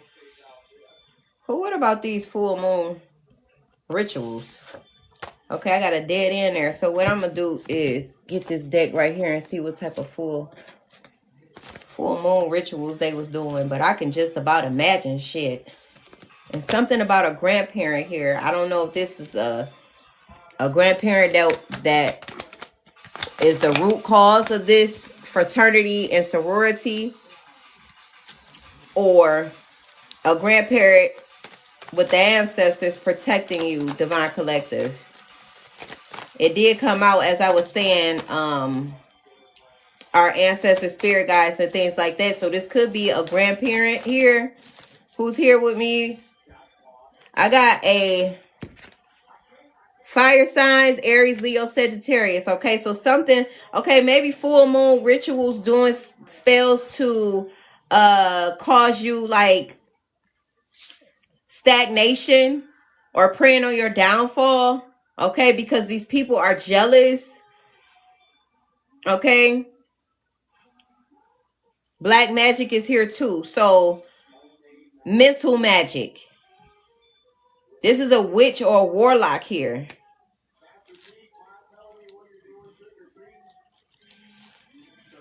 But what about these full moon rituals? Okay, I got a dead end there. So what I'm going to do is get this deck right here and see what type of full moon rituals they was doing. But I can just about imagine shit. And something about a grandparent here. I don't know if this is a grandparent that is the root cause of this fraternity and sorority, or a grandparent with the ancestors protecting you, divine collective. It did come out, as I was saying, our ancestors, spirit guides, and things like that. So this could be a grandparent here who's here with me. I got a fire signs, Aries, Leo, Sagittarius. Okay, so something, okay, maybe full moon rituals, doing spells to cause you like stagnation or praying on your downfall. Okay, because these people are jealous. Okay, black magic is here too. So mental magic. This is a witch or a warlock here.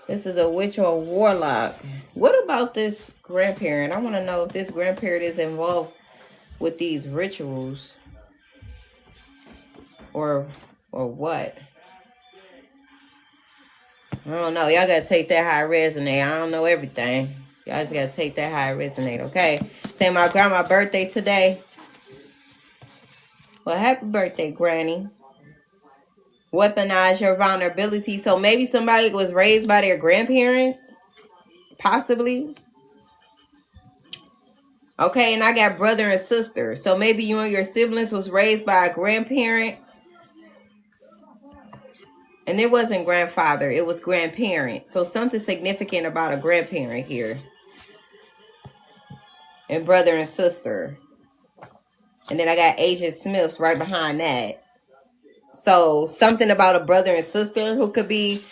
This is a witch or a warlock. What about this grandparent? I want to know if this grandparent is involved with these rituals. Or what? I don't know. Y'all got to take that how it resonate. I don't know everything. Y'all just got to take that how it resonate, okay? Say my grandma's birthday today. Well, happy birthday, Granny. Weaponize your vulnerability. So maybe somebody was raised by their grandparents. Possibly. Okay, and I got brother and sister. So maybe you and your siblings was raised by a grandparent. And it wasn't grandfather. It was grandparent. So something significant about a grandparent here. And brother and sister. And then I got Agent Smiths right behind that. So something about a brother and sister who could be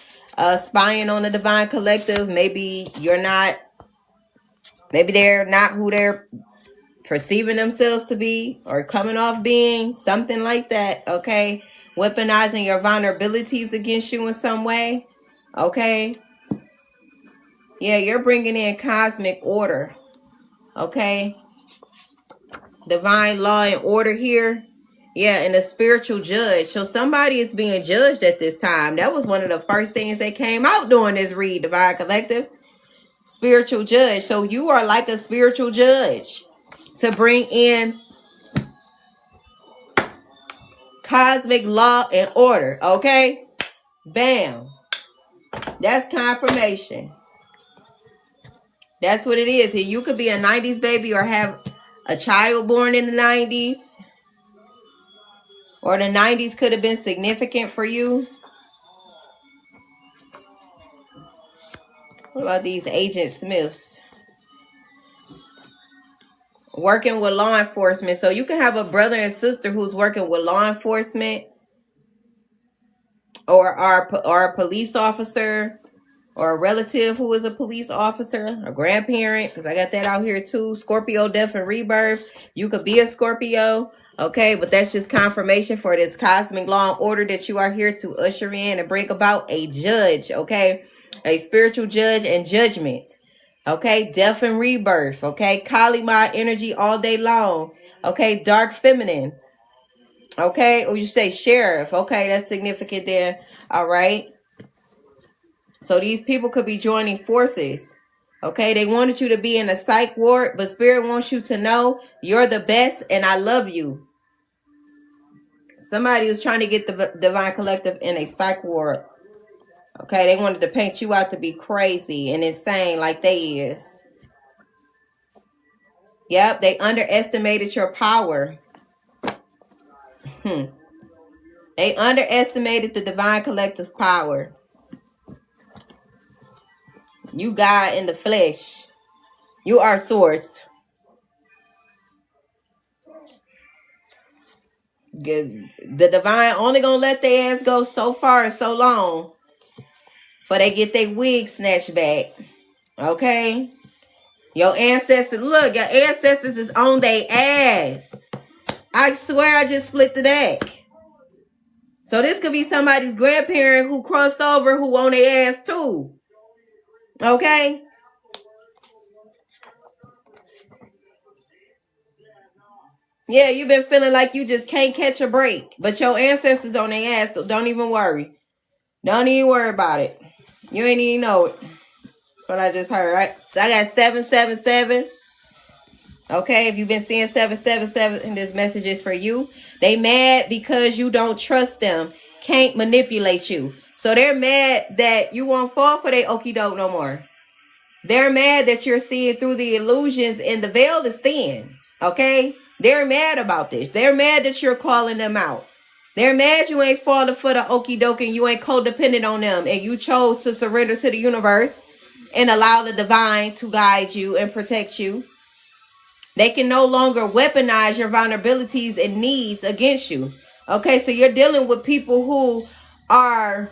spying on the divine collective. Maybe you're not. Maybe they're not who they're perceiving themselves to be or coming off being. Something like that. Okay. Weaponizing your vulnerabilities against you in some way. Okay. Yeah, you're bringing in cosmic order. Okay. Divine law and order here. Yeah, and a spiritual judge. So somebody is being judged at this time. That was one of the first things that came out during this read, Divine Collective. Spiritual judge. So you are like a spiritual judge to bring in cosmic law and order. Okay? Bam. That's confirmation. That's what it is. You could be a 90s baby or have a child born in the 90s. Or the 90s could have been significant for you. What about these Agent Smiths? Working with law enforcement. So you can have a brother and sister who's working with law enforcement. Or a police officer. Or a relative who is a police officer. A grandparent. Because I got that out here too. Scorpio, death and rebirth. You could be a Scorpio. Okay, but that's just confirmation for this cosmic law and order that you are here to usher in and bring about a judge, okay? A spiritual judge and judgment, okay? Death and rebirth, okay? Kali Ma energy all day long, okay? Dark feminine, okay? Or you say sheriff, okay? That's significant there, all right? So these people could be joining forces. Okay, they wanted you to be in a psych ward, but Spirit wants you to know you're the best and I love you. Somebody was trying to get the Divine Collective in a psych ward. Okay, they wanted to paint you out to be crazy and insane like they is. Yep, they underestimated your power. They underestimated the Divine Collective's power. You God in the flesh. You are source. The divine only gonna let their ass go so far and so long before they get their wig snatched back. Okay? Your ancestors, look, your ancestors is on their ass. I swear I just split the deck. So this could be somebody's grandparent who crossed over who on their ass too. Okay? Yeah, you've been feeling like you just can't catch a break. But your ancestors on their ass, so don't even worry. Don't even worry about it. You ain't even know it. That's what I just heard, right? So I got 777. Okay, if you've been seeing 777, this message is for you. They mad because you don't trust them. Can't manipulate you. So So they're mad that you won't fall for their okie doke no more. They're mad that you're seeing through the illusions and the veil is thin. Okay? They're mad about this. They're mad that you're calling them out. They're mad you ain't falling for the okie doke and you ain't codependent on them and you chose to surrender to the universe and allow the divine to guide you and protect you. They can no longer weaponize your vulnerabilities and needs against you. Okay, so you're dealing with people who are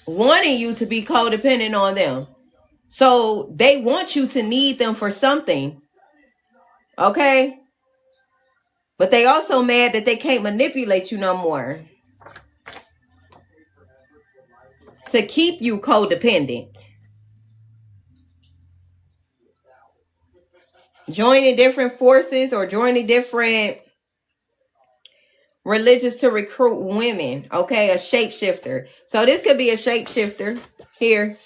wanting you to be codependent on them. So they want you to need them for something. Okay? But they also mad that they can't manipulate you no more. To keep you codependent. Joining different forces or joining different religions to recruit women. Okay, a shapeshifter. So this could be a shapeshifter here.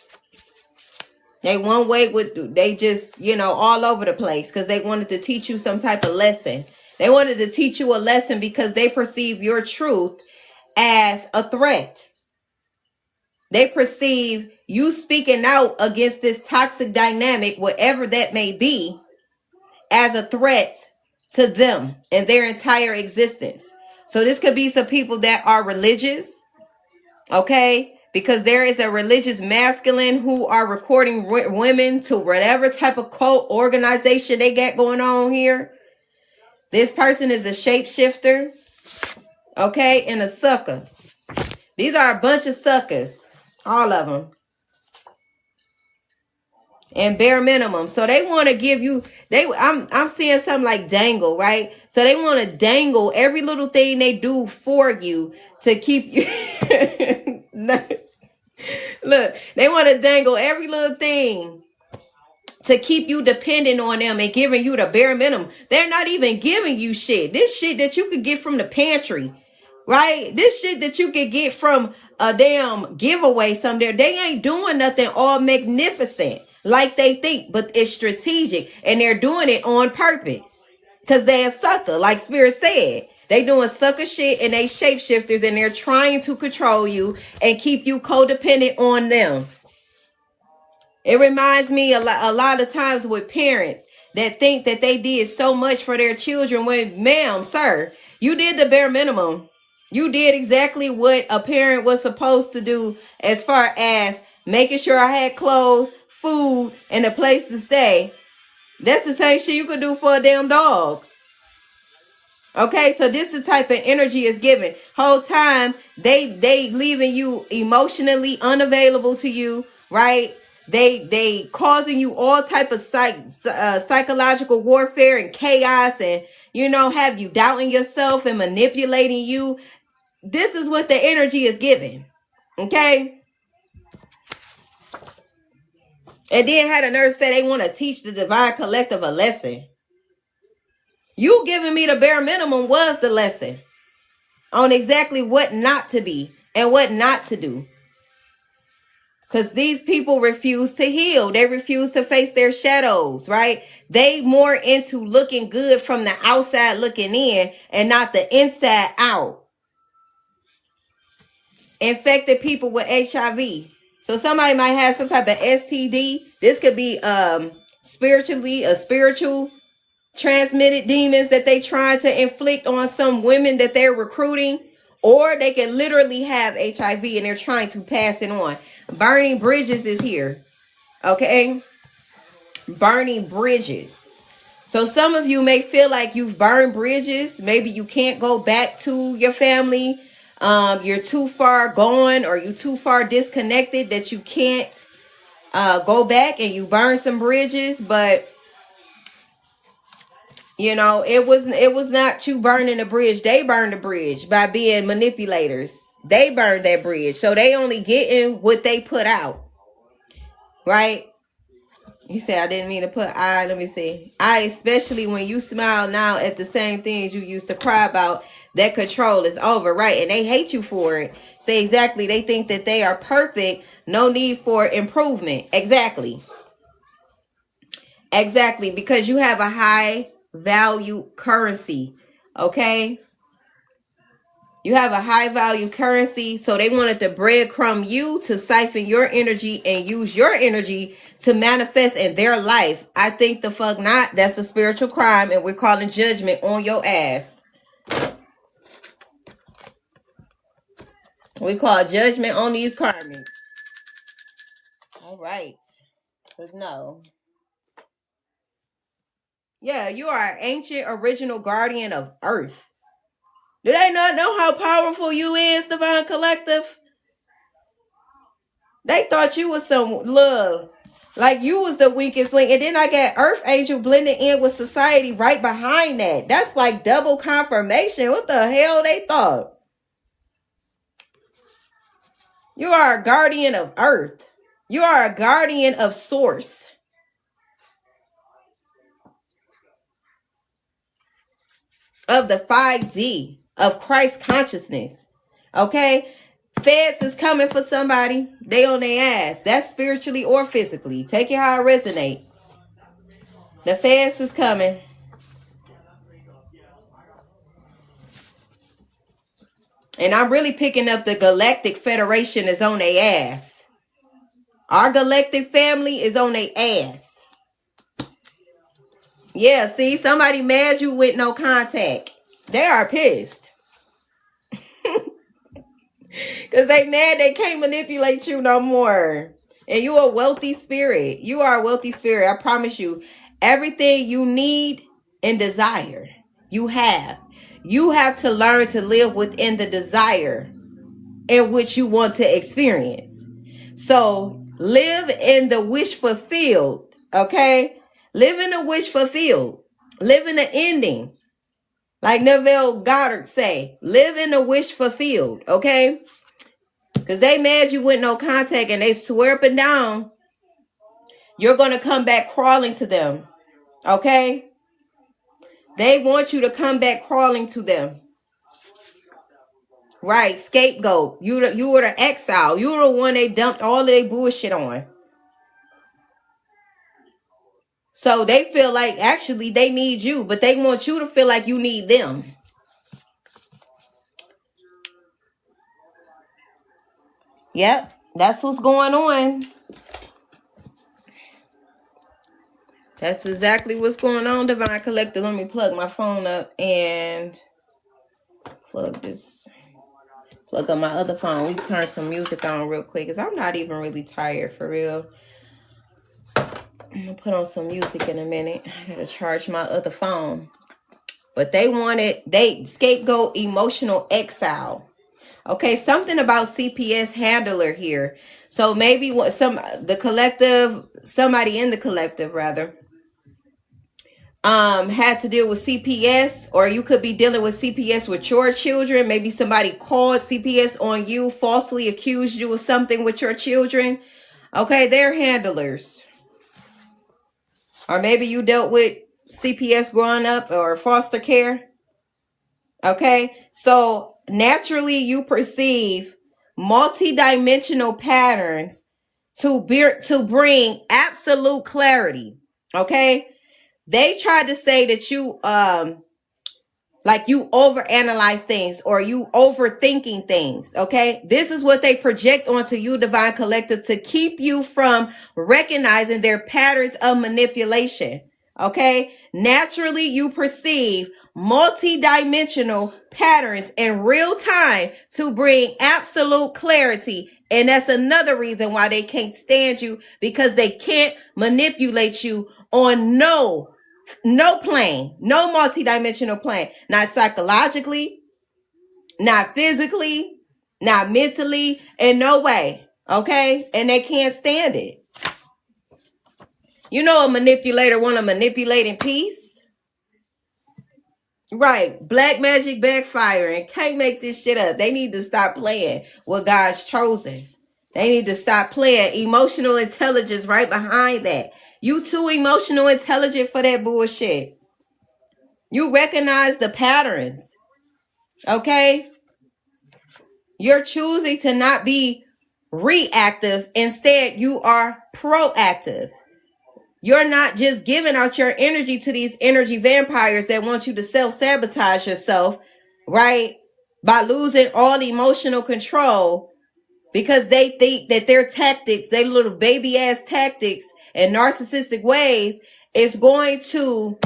They one way with, they just, all over the place because they wanted to teach you some type of lesson. They wanted to teach you a lesson because they perceive your truth as a threat. They perceive you speaking out against this toxic dynamic, whatever that may be, as a threat to them and their entire existence. So this could be some people that are religious, okay? Because there is a religious masculine who are recording women to whatever type of cult organization they got going on here. This person is a shapeshifter, okay? And a sucker. These are a bunch of suckers. All of them. And bare minimum. So they want to give you, I'm seeing something like dangle, right? So they want to dangle every little thing they do for you to keep you. Look, they want to dangle every little thing to keep you dependent on them and giving you the bare minimum. They're not even giving you shit. This shit that you could get from the pantry, right? This shit that you could get from a damn giveaway somewhere. They ain't doing nothing all magnificent like they think, but it's strategic and they're doing it on purpose because they're a sucker, like Spirit said. They doing sucker shit and they shapeshifters and they're trying to control you and keep you codependent on them. It reminds me a lot of times with parents that think that they did so much for their children when, ma'am, sir, you did the bare minimum. You did exactly what a parent was supposed to do as far as making sure I had clothes, food, and a place to stay. That's the same shit you could do for a damn dog. Okay, so this is the type of energy is given. Whole time they leaving you emotionally unavailable to you, right? They causing you all type of psychological warfare and chaos, and have you doubting yourself and manipulating you. This is what the energy is given. Okay. And then had a nurse say they want to teach the divine collective a lesson. You giving me the bare minimum was the lesson on exactly what not to be and what not to do. Because these people refuse to heal. They refuse to face their shadows, right? They more into looking good from the outside looking in and not the inside out. Infected people with HIV. So somebody might have some type of STD. This could be spiritually a spiritual transmitted demons that they trying to inflict on some women that they're recruiting, or they can literally have HIV and they're trying to pass it on. Burning bridges is here. Okay. Burning bridges. So some of you may feel like you've burned bridges. Maybe you can't go back to your family. You're too far gone or you're too far disconnected that you can't go back, and you burn some bridges. But it was not you burning the bridge. They burned the bridge by being manipulators. They burned that bridge. So they only getting what they put out. Right? You say I didn't mean to put I. Let me see. Especially when you smile now at the same things you used to cry about. That control is over, right? And they hate you for it. Say exactly. They think that they are perfect. No need for improvement. Exactly. Exactly. Because you have a high value currency. Okay. You have a high value currency, so they wanted to breadcrumb you to siphon your energy and use your energy to manifest in their life. I think the fuck not. That's a spiritual crime, and we're calling judgment on your ass. We call judgment on these karmics. All right. But no. Yeah, you are an ancient original guardian of Earth. Do they not know how powerful you is, Divine Collective? They thought you was some love. Like you was the weakest link. And then I got Earth Angel blended in with society right behind that. That's like double confirmation. What the hell they thought? You are a guardian of Earth. You are a guardian of Source. Of the 5D. Of Christ consciousness. Okay? Feds is coming for somebody. They on their ass. That's spiritually or physically. Take it how it resonate. The feds is coming. And I'm really picking up the Galactic Federation is on their ass. Our galactic family is on their ass. Yeah, see, somebody mad you with no contact. They are pissed. Because they mad they can't manipulate you no more. And you a wealthy spirit. You are a wealthy spirit. I promise you. Everything you need and desire, you have. You have to learn to live within the desire in which you want to experience. So live in the wish fulfilled. Okay? Live in the wish fulfilled. Live in the ending. Like Neville Goddard say, live in the wish fulfilled. Okay? Because they mad you with no contact and they swear up and down you're going to come back crawling to them. Okay? They want you to come back crawling to them. Right, scapegoat. You were the exile. You were the one they dumped all of their bullshit on. So they feel like actually they need you, but they want you to feel like you need them. Yep, that's what's going on. That's exactly what's going on, Divine Collective. Let me plug my phone up and plug up my other phone. We turn some music on real quick because I'm not even really tired for real. I'm gonna put on some music in a minute. I gotta charge my other phone. But they scapegoat emotional exile. Okay, something about CPS handler here. So maybe somebody in the collective rather, had to deal with CPS, or you could be dealing with CPS with your children. Maybe somebody called CPS on you, falsely accused you of something with your children. Okay, they're handlers. Or maybe you dealt with CPS growing up or foster care. Okay, so naturally you perceive multidimensional patterns to bring absolute clarity. Okay, they tried to say that you like you overanalyze things or you overthinking things. Okay, this is what they project onto you, Divine Collective, to keep you from recognizing their patterns of manipulation. Okay, naturally you perceive multi-dimensional patterns in real time to bring absolute clarity, and that's another reason why they can't stand you, because they can't manipulate you on no plane, no multi-dimensional plane, not psychologically, not physically, not mentally, in no way. Okay, and they can't stand it. You know, a manipulator want to manipulate in peace. Right. Black magic backfiring. Can't make this shit up. They need to stop playing with God's chosen. They need to stop playing. Emotional intelligence right behind that. You too emotional intelligent for that bullshit. You recognize the patterns. Okay? You're choosing to not be reactive. Instead, you are proactive. You're not just giving out your energy to these energy vampires that want you to self-sabotage yourself, right? by losing all emotional control, because they think that their tactics, their little baby ass tactics and narcissistic ways is going to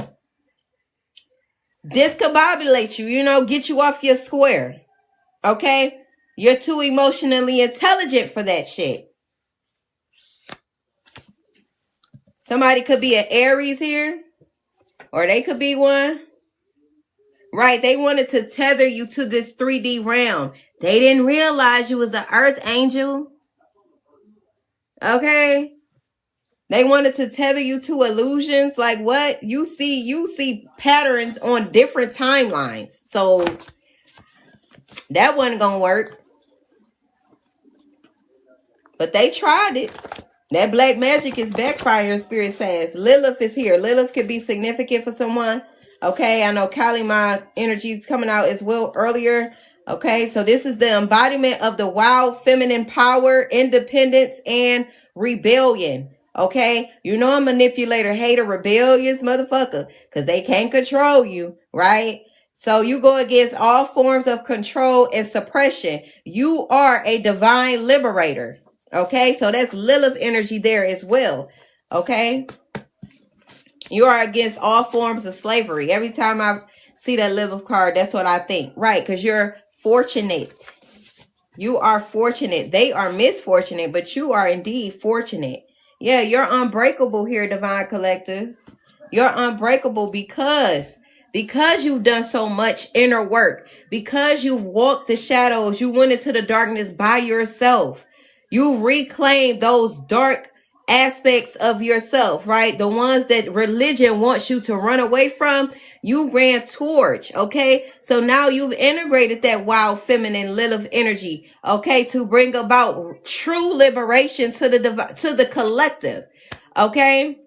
discombobulate you, get you off your square. Okay? You're too emotionally intelligent for that shit. Somebody could be an Aries here, or they could be one. Right? They wanted to tether you to this 3D realm. They didn't realize you was an earth angel. Okay? They wanted to tether you to illusions. Like what? You see patterns on different timelines. So that wasn't gonna work. But they tried it. That black magic is backfiring, Spirit says. Lilith is here. Lilith could be significant for someone. Okay, I know Kali, my energy is coming out as well earlier. Okay, so this is the embodiment of the wild feminine power, independence, and rebellion. Okay, a manipulator, hater, rebellious motherfucker, because they can't control you, right? So you go against all forms of control and suppression. You are a divine liberator. Okay, so that's Lilith energy there as well. Okay, you are against all forms of slavery. Every time I see that Lilith card, that's what I think. Right, because you're fortunate. You are fortunate. They are misfortunate, but you are indeed fortunate. Yeah, you're unbreakable here, Divine Collective. You're unbreakable because you've done so much inner work, because you've walked the shadows, you went into the darkness by yourself. You reclaimed those dark aspects of yourself, right? The ones that religion wants you to run away from, you ran towards, okay? So now you've integrated that wild feminine Lilith energy, okay, to bring about true liberation to the collective, okay?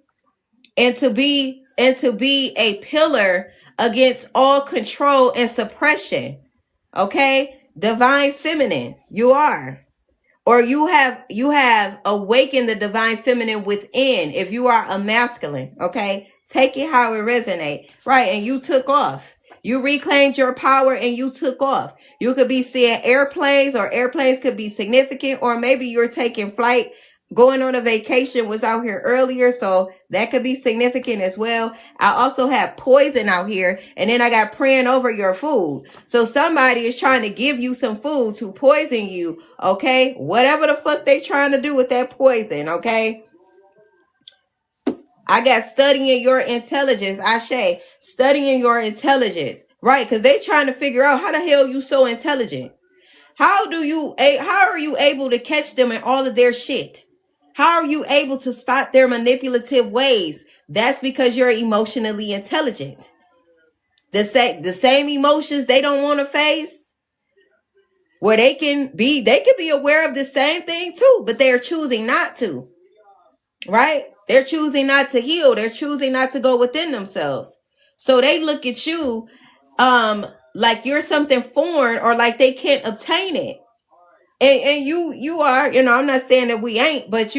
And to be a pillar against all control and suppression, okay? Divine feminine, you are. Or you have awakened the divine feminine within. If you are a masculine, okay? Take it how it resonates. Right, and you took off. You reclaimed your power and you took off. You could be seeing airplanes, or airplanes could be significant, or maybe you're taking flight. Going on a vacation was out here earlier, so that could be significant as well. I also have poison out here, and then I got praying over your food. So somebody is trying to give you some food to poison you, okay? Whatever the fuck they trying to do with that poison, okay? I got studying your intelligence, Ashe. Studying your intelligence, right? Because they trying to figure out how the hell you so intelligent. How are you able to catch them in all of their shit? How are you able to spot their manipulative ways? That's because you're emotionally intelligent. The same emotions they don't want to face, where they can be aware of the same thing too, but they're choosing not to. Right? They're choosing not to heal. They're choosing not to go within themselves. So they look at you like you're something foreign, or like they can't obtain it. And you are, I'm not saying that we ain't, but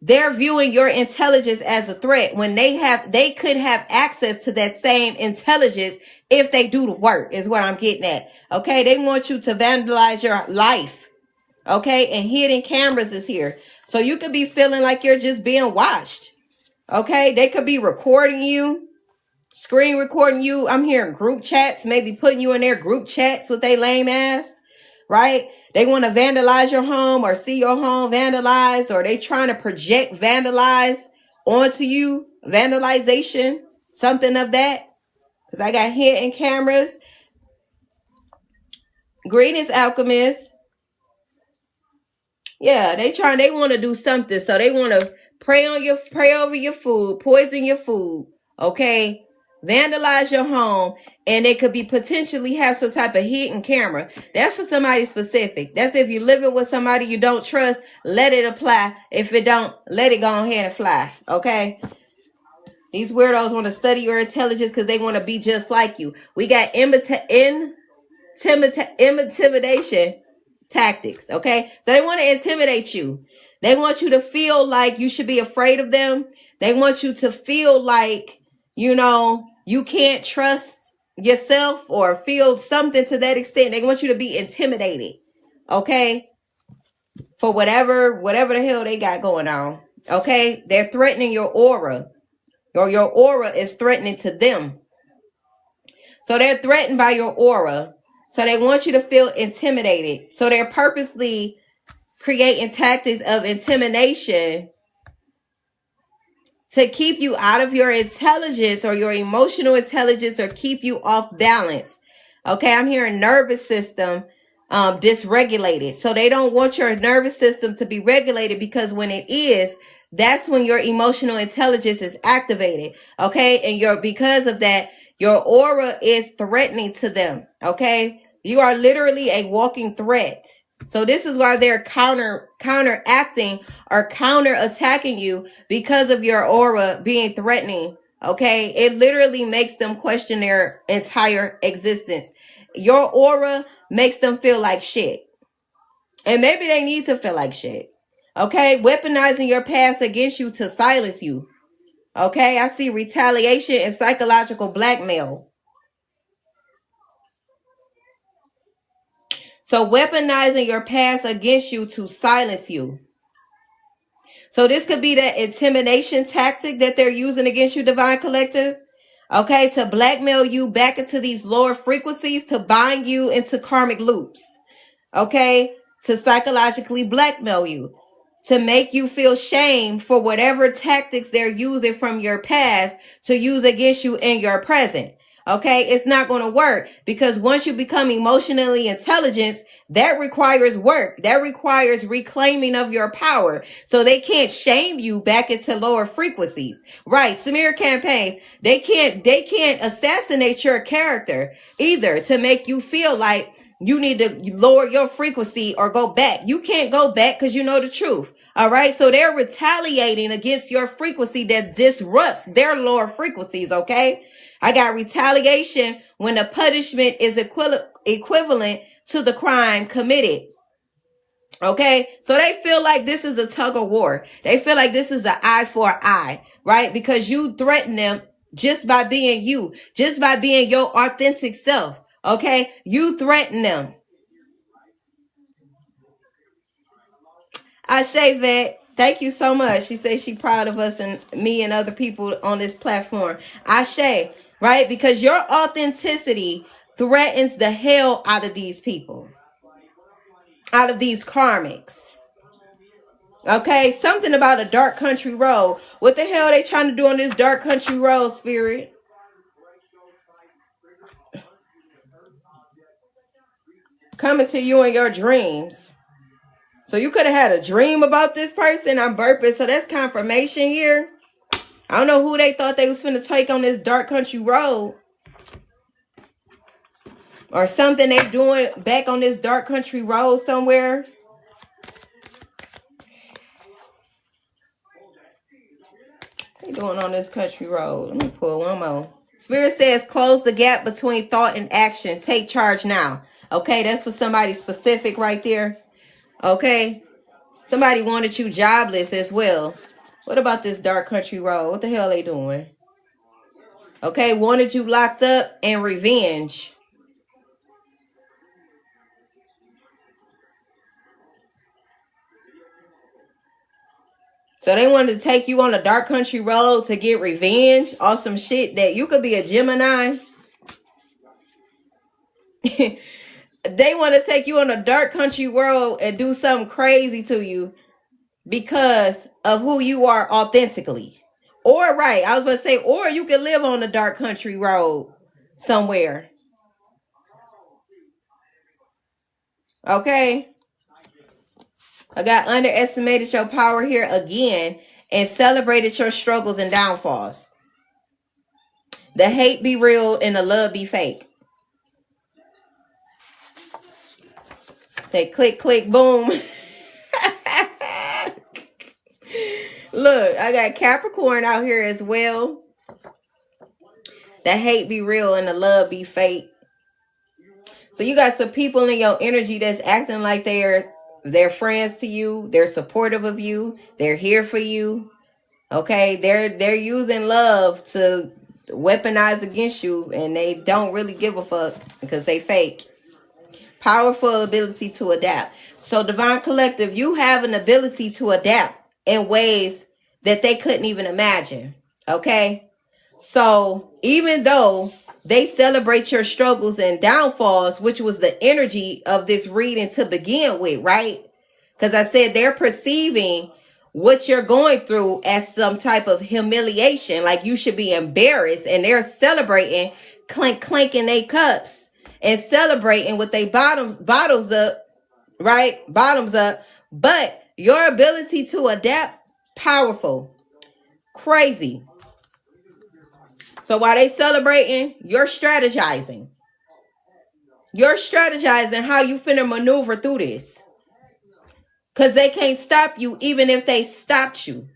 they're viewing your intelligence as a threat when they could have access to that same intelligence if they do the work, is what I'm getting at. Okay, they want you to vandalize your life. Okay, and hidden cameras is here. So you could be feeling like you're just being watched. Okay, they could be recording you, screen recording you. I'm hearing group chats, maybe putting you in their group chats with they lame ass. Right? They want to vandalize your home, or see your home vandalized, or they trying to project vandalize onto you. Vandalization, something of that. Because I got hidden cameras. Greetings, alchemists. Yeah, they want to do something. So they want to pray over your food, poison your food. Okay? Vandalize your home, and they could be potentially have some type of hidden camera. That's for somebody specific. That's if you're living with somebody you don't trust, let it apply. If it don't, let it go ahead and fly. Okay? These weirdos want to study your intelligence because they want to be just like you. We got intimidation tactics. Okay? So they want to intimidate you. They want you to feel like you should be afraid of them. They want you to feel like, you can't trust yourself or feel something to that extent. They want you to be intimidated, okay, for whatever the hell they got going on. Okay, they're threatening your aura, or your aura is threatening to them. So they're threatened by your aura. So they want you to feel intimidated. So they're purposely creating tactics of intimidation to keep you out of your intelligence or your emotional intelligence, or keep you off balance. Okay, I'm hearing nervous system dysregulated. So they don't want your nervous system to be regulated, because when it is, that's when your emotional intelligence is activated. Okay, and because of that, your aura is threatening to them. Okay, you are literally a walking threat. So this is why they're counteracting or counterattacking you, because of your aura being threatening. Okay, it literally makes them question their entire existence. Your aura makes them feel like shit, and maybe they need to feel like shit. Okay, weaponizing your past against you to silence you. Okay, I see retaliation and psychological blackmail. So weaponizing your past against you to silence you. So this could be that intimidation tactic that they're using against you, Divine Collective. Okay, to blackmail you back into these lower frequencies, to bind you into karmic loops. Okay, to psychologically blackmail you, to make you feel shame for whatever tactics they're using from your past to use against you in your present. Okay, it's not going to work, because once you become emotionally intelligent, that requires work. That requires reclaiming of your power. So they can't shame you back into lower frequencies. Right. Smear campaigns. They can't assassinate your character either, to make you feel like you need to lower your frequency or go back. You can't go back, because you know the truth. All right. So they're retaliating against your frequency that disrupts their lower frequencies. Okay. I got retaliation when the punishment is equivalent to the crime committed. Okay, so they feel like this is a tug of war. They feel like this is an eye for an eye, right? Because you threaten them just by being you, just by being your authentic self. Okay, you threaten them. I say that. Thank you so much. She says she's proud of us and me and other people on this platform. Ashe, right? Because your authenticity threatens the hell out of these people, out of these karmics. Okay, something about a dark country road. What the hell are they trying to do on this dark country road, Spirit? Coming to you in your dreams. So you could have had a dream about this person. I'm burping, so that's confirmation here. I don't know who they thought they was finna take on this dark country road, or something they doing back on this dark country road somewhere. What they doing on this country road? Let me pull one more. Spirit says close the gap between thought and action. Take charge now. Okay, that's for somebody specific right there. Okay, somebody wanted you jobless as well. What about this dark country road? What the hell are they doing? Okay, wanted you locked up and revenge. So they wanted to take you on a dark country road to get revenge or some shit that you could be a Gemini. They want to take you on a dark country road and do something crazy to you because of who you are authentically. Or right, I was going to say, or you can live on a dark country road somewhere. Okay. I got underestimated your power here again and celebrated your struggles and downfalls. The hate be real and the love be fake. Say click, click, boom. Look, I got Capricorn out here as well. The hate be real and the love be fake. So you got some people in your energy that's acting like they're friends to you. They're supportive of you. They're here for you. Okay, they're using love to weaponized against you, and they don't really give a fuck because they fake. Powerful ability to adapt. So Divine Collective, you have an ability to adapt in ways that they couldn't even imagine. Okay? So even though they celebrate your struggles and downfalls, which was the energy of this reading to begin with, right? Because I said they're perceiving what you're going through as some type of humiliation, like you should be embarrassed, and they're celebrating, clinking their cups and celebrating with their bottles up, right? Bottoms up. But your ability to adapt, powerful, crazy. So while they celebrating, you're strategizing. You're strategizing how you finna maneuver through this. Because they can't stop you even if they stopped you.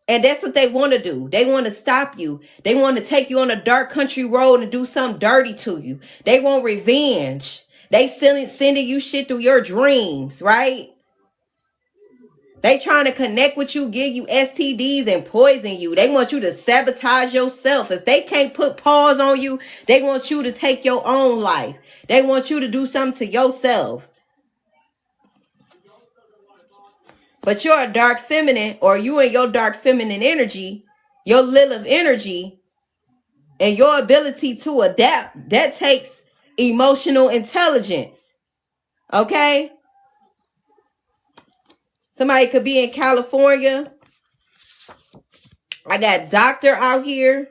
And that's what they want to do. They want to stop you. They want to take you on a dark country road and do something dirty to you. They want revenge. They sending you shit through your dreams, right? They trying to connect with you, give you STDs and poison you. They want you to sabotage yourself. If they can't put pause on you, they want you to take your own life. They want you to do something to yourself. But you're a dark feminine, or you and your dark feminine energy, your Lilith energy, and your ability to adapt, that takes emotional intelligence. Okay? Somebody could be in California. I got doctor out here.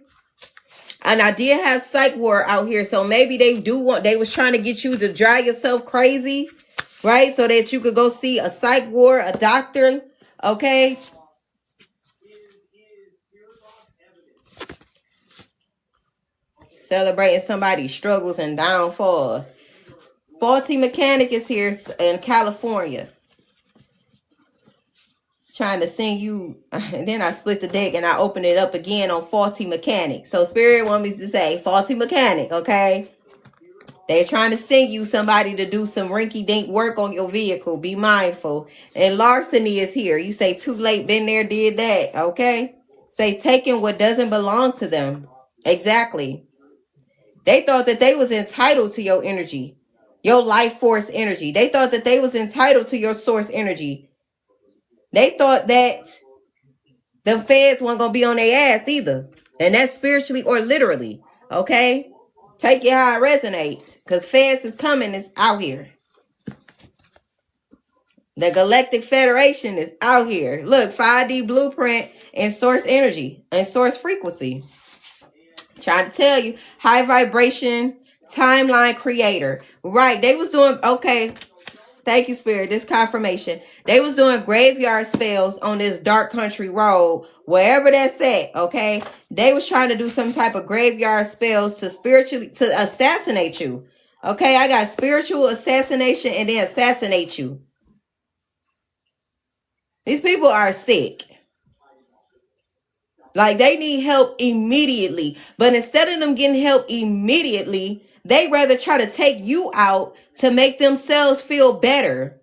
And I did have psych ward out here. So maybe they was trying to get you to drive yourself crazy, right? So that you could go see a psych ward, a doctor. Okay? Celebrating somebody's struggles and downfalls. Faulty mechanic is here in California. Trying to send you, and then I split the deck and I open it up again on faulty mechanic. So Spirit wants me to say faulty mechanic, okay? They're trying to send you somebody to do some rinky-dink work on your vehicle. Be mindful. And larceny is here. You say too late, been there, did that, okay? Say taking what doesn't belong to them. Exactly. They thought that they was entitled to your energy, your life force energy. They thought that they was entitled to your source energy. They thought that the feds weren't going to be on their ass either. And that's spiritually or literally. Okay? Take it how it resonates. Because feds is coming. It's out here. The Galactic Federation is out here. Look, 5D blueprint and source energy and source frequency. Trying to tell you. High vibration timeline creator. Right. They was doing, okay. Thank you, Spirit. This confirmation. They was doing graveyard spells on this dark country road, wherever that's at, okay? They was trying to do some type of graveyard spells to assassinate you. Okay, I got spiritual assassination and then assassinate you. These people are sick. Like, they need help immediately. But instead of them getting help immediately, they rather try to take you out to make themselves feel better.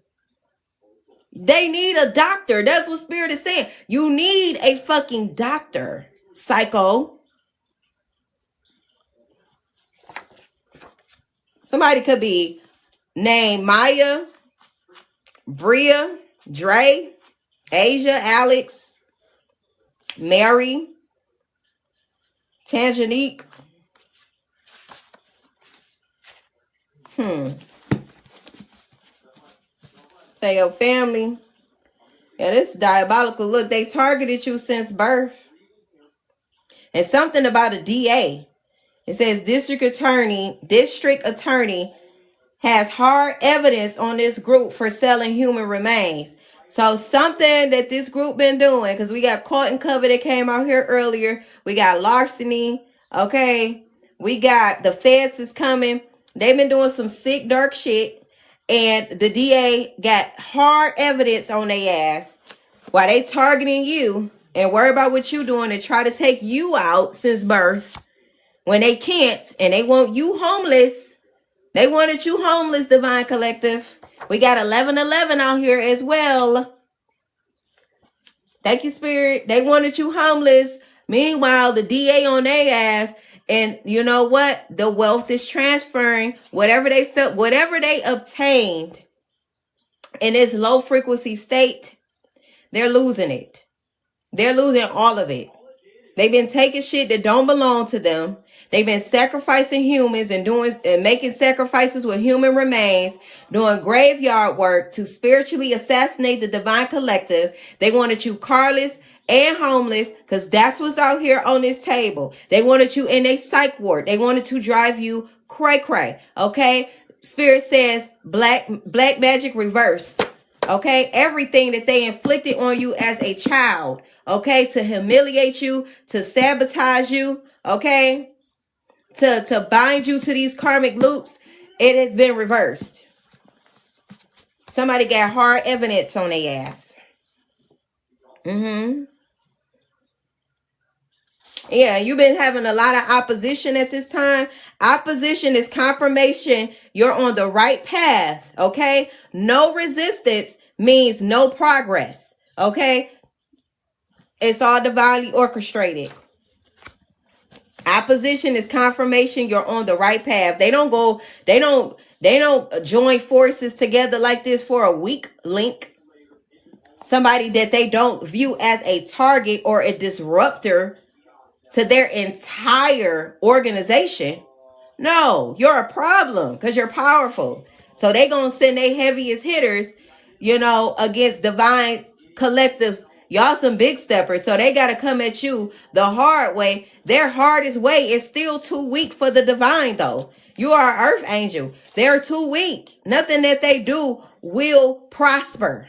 They need a doctor. That's what Spirit is saying. You need a fucking doctor, psycho. Somebody could be named Maya, Bria, Dre, Asia, Alex, Mary, Tangenique. Say your family. Yeah, this is diabolical. Look, they targeted you since birth. And something about a DA. It says district attorney has hard evidence on this group for selling human remains. So something that this group been doing, because we got caught in cover that came out here earlier. We got larceny. Okay. We got the feds is coming. They've been doing some sick, dark shit. And the DA got hard evidence on their ass while they targeting you and worry about what you doing and try to take you out since birth when they can't, and they want you homeless. They wanted you homeless, Divine Collective. We got 1111 out here as well. Thank you, Spirit. They wanted you homeless. Meanwhile, the DA on their ass, and you know what? The wealth is transferring. Whatever they felt, whatever they obtained in this low frequency state, they're losing it. They're losing all of it. They've been taking shit that don't belong to them. They've been sacrificing humans and making sacrifices with human remains, doing graveyard work to spiritually assassinate the divine collective. They wanted you carless and homeless because that's what's out here on this table. They wanted you in a psych ward. They wanted to drive you cray cray. Okay? Spirit says black magic reversed. Okay, everything that they inflicted on you as a child, okay, to humiliate you, to sabotage you, okay, to bind you to these karmic loops, it has been reversed. Somebody got hard evidence on their ass. Yeah, you've been having a lot of opposition at this time. Opposition is confirmation you're on the right path, okay? No resistance means no progress, okay? It's all divinely orchestrated. Opposition is confirmation you're on the right path. They don't join forces together like this for a weak link. Somebody that they don't view as a target or a disruptor to their entire organization. No, you're a problem because you're powerful. So they gonna send their heaviest hitters, against divine collectives. Y'all some big steppers, so they gotta come at you the hard way. Their hardest way is still too weak for the divine, though. You are an earth angel. They're too weak. Nothing that they do will prosper.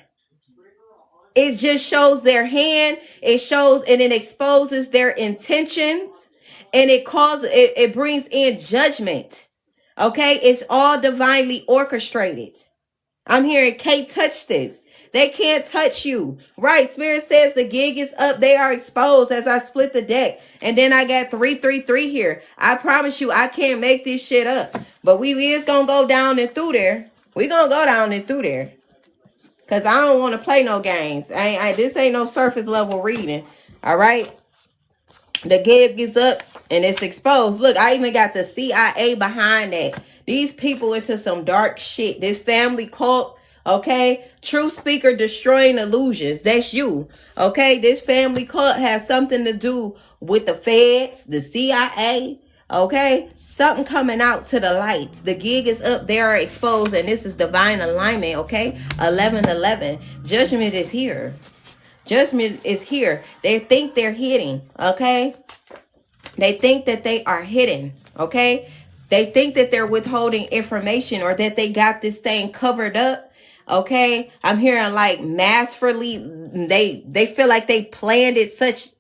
It just shows their hand. It shows and it exposes their intentions, and it brings in judgment. Okay, it's all divinely orchestrated. I'm hearing can't touch this. They can't touch you. Right, Spirit says the gig is up. They are exposed as I split the deck. And then I got 333 here. I promise you I can't make this shit up. But we is going to go down and through there. We going to go down and through there. Because I don't want to play no games. This ain't no surface level reading. All right. The gig is up and it's exposed. Look, I even got the CIA behind that. These people into some dark shit. This family cult. Okay. Truth speaker destroying illusions. That's you. Okay. This family cult has something to do with the feds, the CIA. Okay, something coming out to the lights. The gig is up. They are exposed, and this is divine alignment. Okay, 11:11. Judgment is here. Judgment is here. They think they're hitting. Okay, they think that they are hidden. Okay, they think that they're withholding information or that they got this thing covered up. Okay, I'm hearing like masterfully. They feel like they planned it such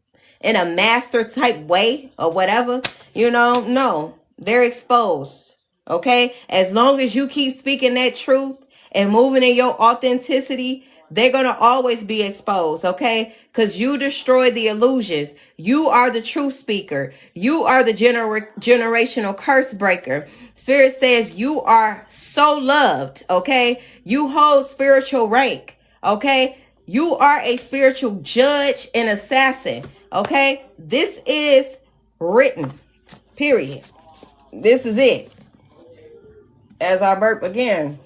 in a master type way or whatever, no, they're exposed. Okay. As long as you keep speaking that truth and moving in your authenticity, they're going to always be exposed. Okay. Because you destroy the illusions. You are the truth speaker. You are the generational curse breaker. Spirit says you are so loved. Okay. You hold spiritual rank. Okay. You are a spiritual judge and assassin. Okay, this is written, period. This is it. As I burp again,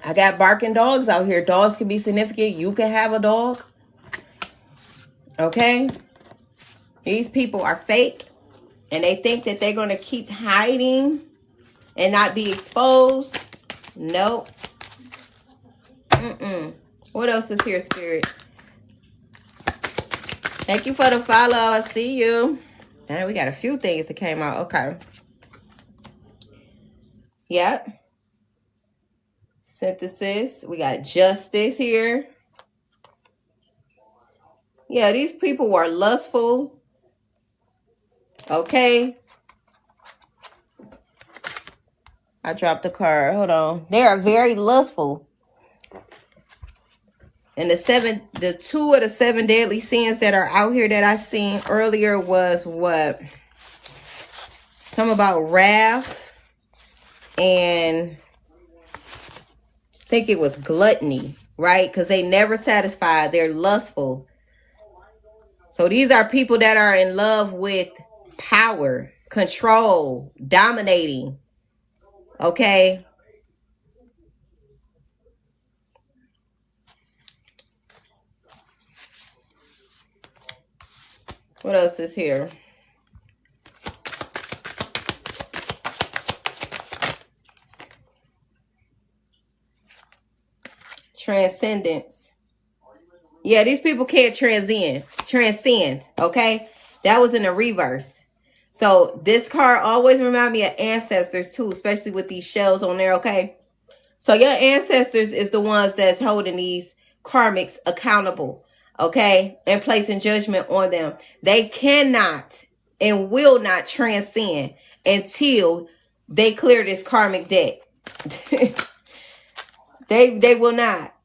I got barking dogs out here. Dogs can be significant. You can have a dog. Okay, these people are fake, and they think that they're going to keep hiding and not be exposed. Nope. What else is here, Spirit? Thank you for the follow. I see you. And we got a few things that came out. Okay. Yep. Synthesis. We got justice here. Yeah, these people were lustful. Okay. I dropped the card. Hold on. They are very lustful. And the two of the 7 deadly sins that are out here that I seen earlier was what? Something about wrath and I think it was gluttony, right? Because they never satisfied. They're lustful. So these are people that are in love with power, control, dominating. Okay. What else is here? Transcendence. Yeah, these people can't transcend. Okay. That was in the reverse. So this card always remind me of ancestors too, especially with these shells on there. Okay. So your ancestors is the ones that's holding these karmics accountable. Okay. And placing judgment on them. They cannot and will not transcend until they clear this karmic debt. They will not.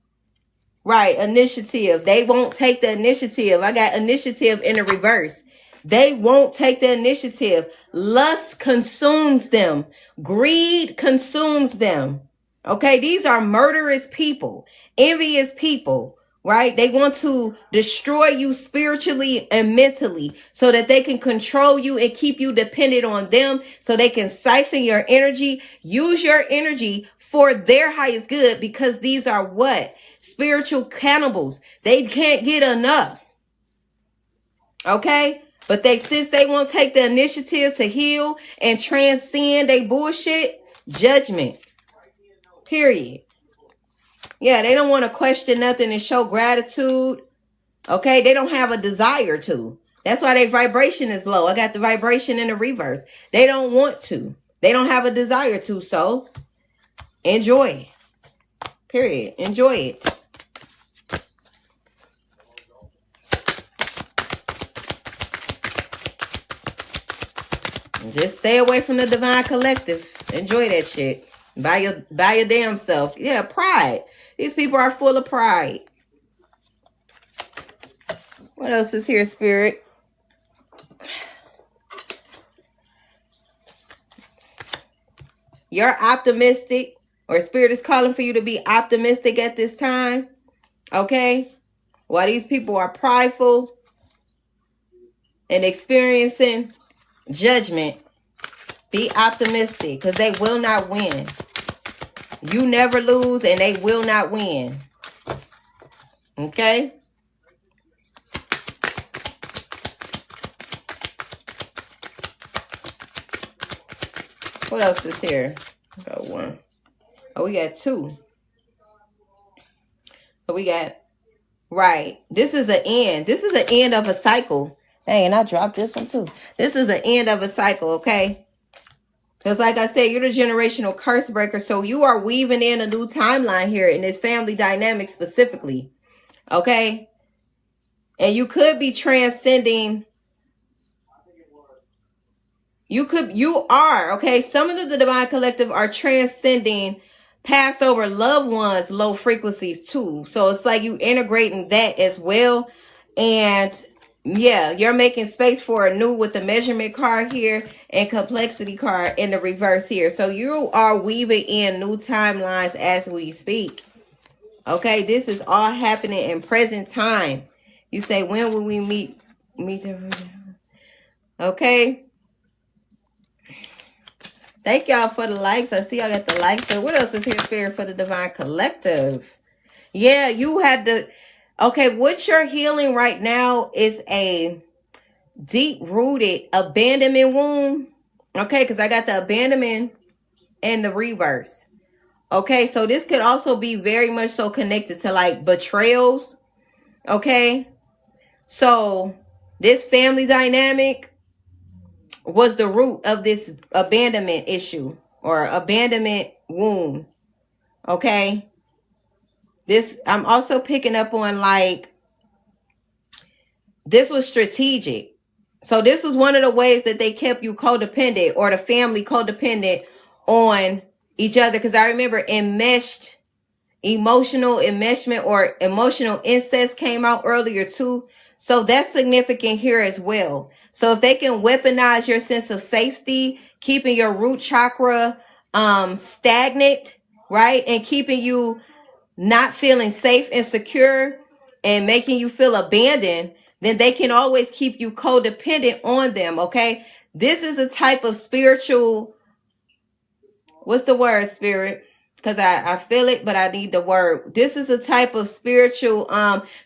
Right, initiative. They won't take the initiative. I got initiative in the reverse. They won't take the initiative. Lust consumes them. Greed consumes them. Okay, these are murderous people, envious people, right? They want to destroy you spiritually and mentally so that they can control you and keep you dependent on them, so they can siphon your energy, use your energy for their highest good, because these are what? Spiritual cannibals. They can't get enough. Okay? But since they won't take the initiative to heal and transcend they bullshit, judgment. Period. Yeah, they don't want to question nothing and show gratitude. Okay? They don't have a desire to. That's why their vibration is low. I got the vibration in the reverse. They don't want to. They don't have a desire to. So, enjoy. Period. Enjoy it. Just stay away from the divine collective. Enjoy that shit. By your damn self. Yeah, pride. These people are full of pride. What else is here, Spirit? You're optimistic, or Spirit is calling for you to be optimistic at this time. Okay? While these people are prideful and experiencing judgment, be optimistic, because they will not win. You never lose and they will not win. Okay? What else is here? Got one. Oh, we got two. So we got, right. This is an end. This is an end of a cycle. Hey, and I dropped this one too. This is an end of a cycle, okay? Because like I said, you're the generational curse breaker. So you are weaving in a new timeline here in this family dynamic specifically. Okay? And you could be transcending. You are, okay? Some of the divine collective are transcending passed over loved ones, low frequencies too. So it's like you integrating that as well. And yeah, you're making space for a new with the measurement card here and complexity card in the reverse here. So you are weaving in new timelines as we speak. Okay, this is all happening in present time. You say, when will we meet? Okay. Thank y'all for the likes. I see y'all got the likes. So what else is here, Spirit, for the divine collective? Yeah, you had to. Okay, what you're healing right now is a deep-rooted abandonment wound. Okay, because I got the abandonment and the reverse. Okay, so this could also be very much so connected to like betrayals. Okay, so this family dynamic was the root of this abandonment issue or abandonment wound. Okay, this, I'm also picking up on like, this was strategic. So this was one of the ways that they kept you codependent, or the family codependent on each other. Because I remember enmeshed, emotional enmeshment or emotional incest came out earlier too. So that's significant here as well. So if they can weaponize your sense of safety, keeping your root chakra stagnant, right? And keeping you not feeling safe and secure and making you feel abandoned, then they can always keep you codependent on them, okay? This is a type of spiritual, what's the word, spirit? Because I feel it, but I need the word. This is a type of spiritual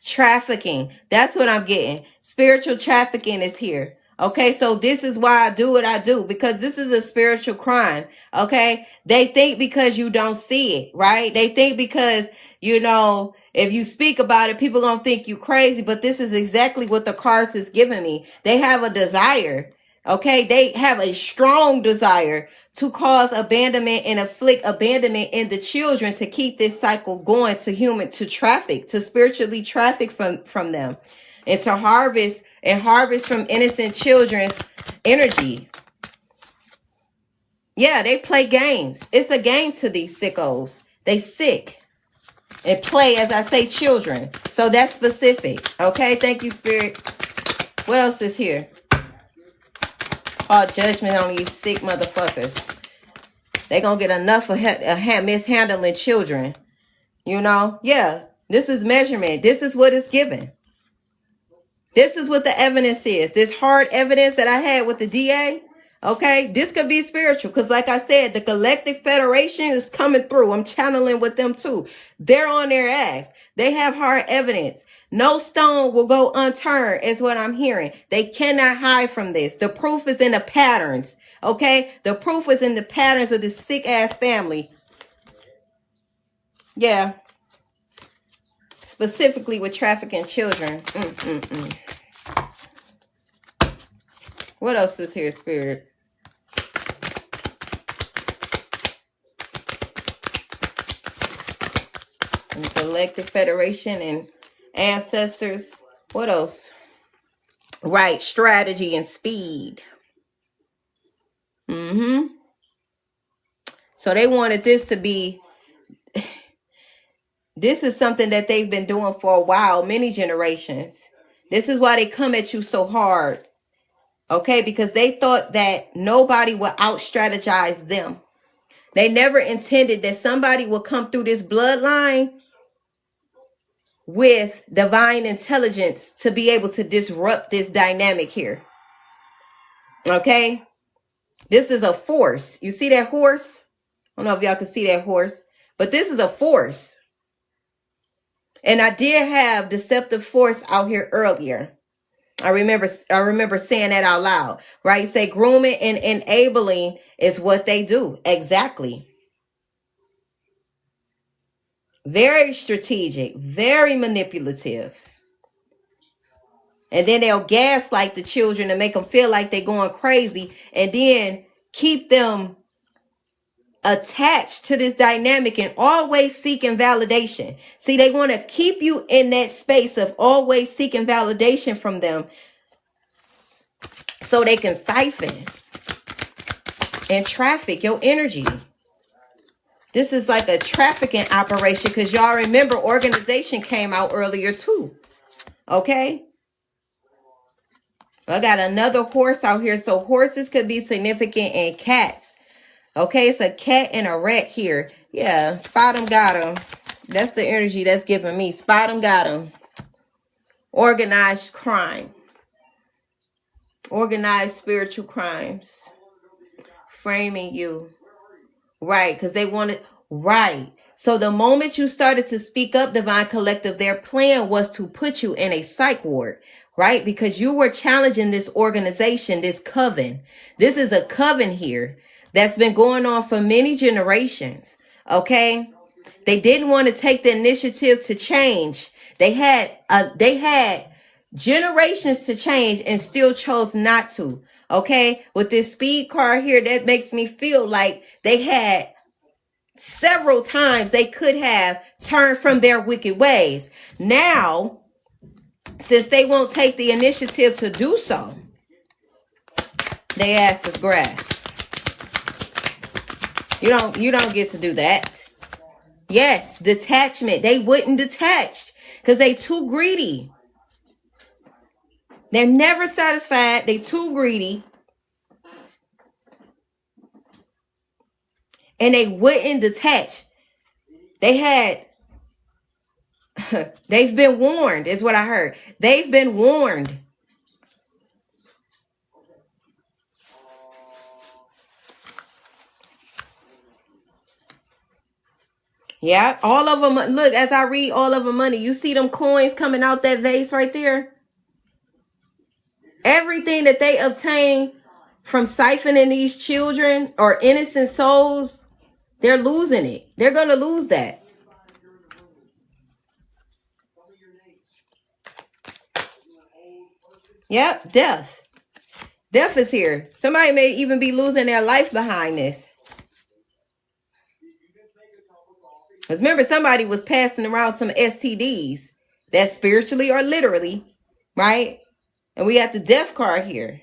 trafficking. That's what I'm getting. Spiritual trafficking is here. Okay, so this is why I do what I do, because this is a spiritual crime. Okay, they think because you don't see it, right? They think because, you know, if you speak about it, people gonna think you crazy. But this is exactly what the cards is giving me. They have a desire. Okay, they have a strong desire to cause abandonment and afflict abandonment in the children, to keep this cycle going, to traffic, to spiritually traffic from them, and to harvest from innocent children's energy. Yeah, they play games. It's a game to these sickos. They sick and play, as I say, children. So that's specific. Okay, thank you, Spirit. What else is here? Oh, judgment on these sick motherfuckers. They gonna get enough of mishandling children. You know? Yeah. This is measurement. This is what it's given. This is what the evidence is. This hard evidence that I had with the DA. Okay? This could be spiritual. Because like I said, the collective federation is coming through. I'm channeling with them too. They're on their ass. They have hard evidence. No stone will go unturned is what I'm hearing. They cannot hide from this. The proof is in the patterns. Okay? The proof is in the patterns of this sick ass family. Yeah. Specifically with trafficking children. What else is here, Spirit? And collective federation and ancestors. What else? Right, strategy and speed. So they wanted this to be, this is something that they've been doing for a while, many generations. This is why they come at you so hard. Okay, because they thought that nobody would out-strategize them. They never intended that somebody would come through this bloodline with divine intelligence to be able to disrupt this dynamic here. Okay? This is a force. You see that horse? I don't know if y'all can see that horse, but this is a force. And I did have deceptive force out here earlier. I remember saying that out loud, right? Say grooming and enabling is what they do. Exactly. Very strategic, very manipulative. And then they'll gaslight the children and make them feel like they're going crazy, and then keep them attached to this dynamic and always seeking validation. See, they want to keep you in that space of always seeking validation from them so they can siphon and traffic your energy. This is like a trafficking operation, because y'all remember organization came out earlier too. Okay? I got another horse out here. So horses could be significant, and cats. Okay, it's a cat and a rat here. Yeah, spot him, got him. That's the energy that's giving me. Spot him, got him. Organized crime. Organized spiritual crimes. Framing you. Right, because they wanted, right. So the moment you started to speak up, Divine Collective, their plan was to put you in a psych ward, right? Because you were challenging this organization, this coven. This is a coven here that's been going on for many generations, okay? They didn't want to take the initiative to change. They had generations to change and still chose not to. Okay, with this speed card here, that makes me feel like they had several times they could have turned from their wicked ways. Now, since they won't take the initiative to do so, they ass is grass. You don't get to do that. Yes, detachment. They wouldn't detach because they too greedy. They're never satisfied. They too greedy. And they wouldn't detach. They had, They've been warned, is what I heard. They've been warned. Yeah, all of them. Look, as I read all of them money, you see them coins coming out that vase right there? Everything that they obtain from siphoning these children or innocent souls, they're losing it. They're going to lose that. Yep, death. Death is here. Somebody may even be losing their life behind this. Because remember, somebody was passing around some STDs. That's spiritually or literally, right? And we got the death card here.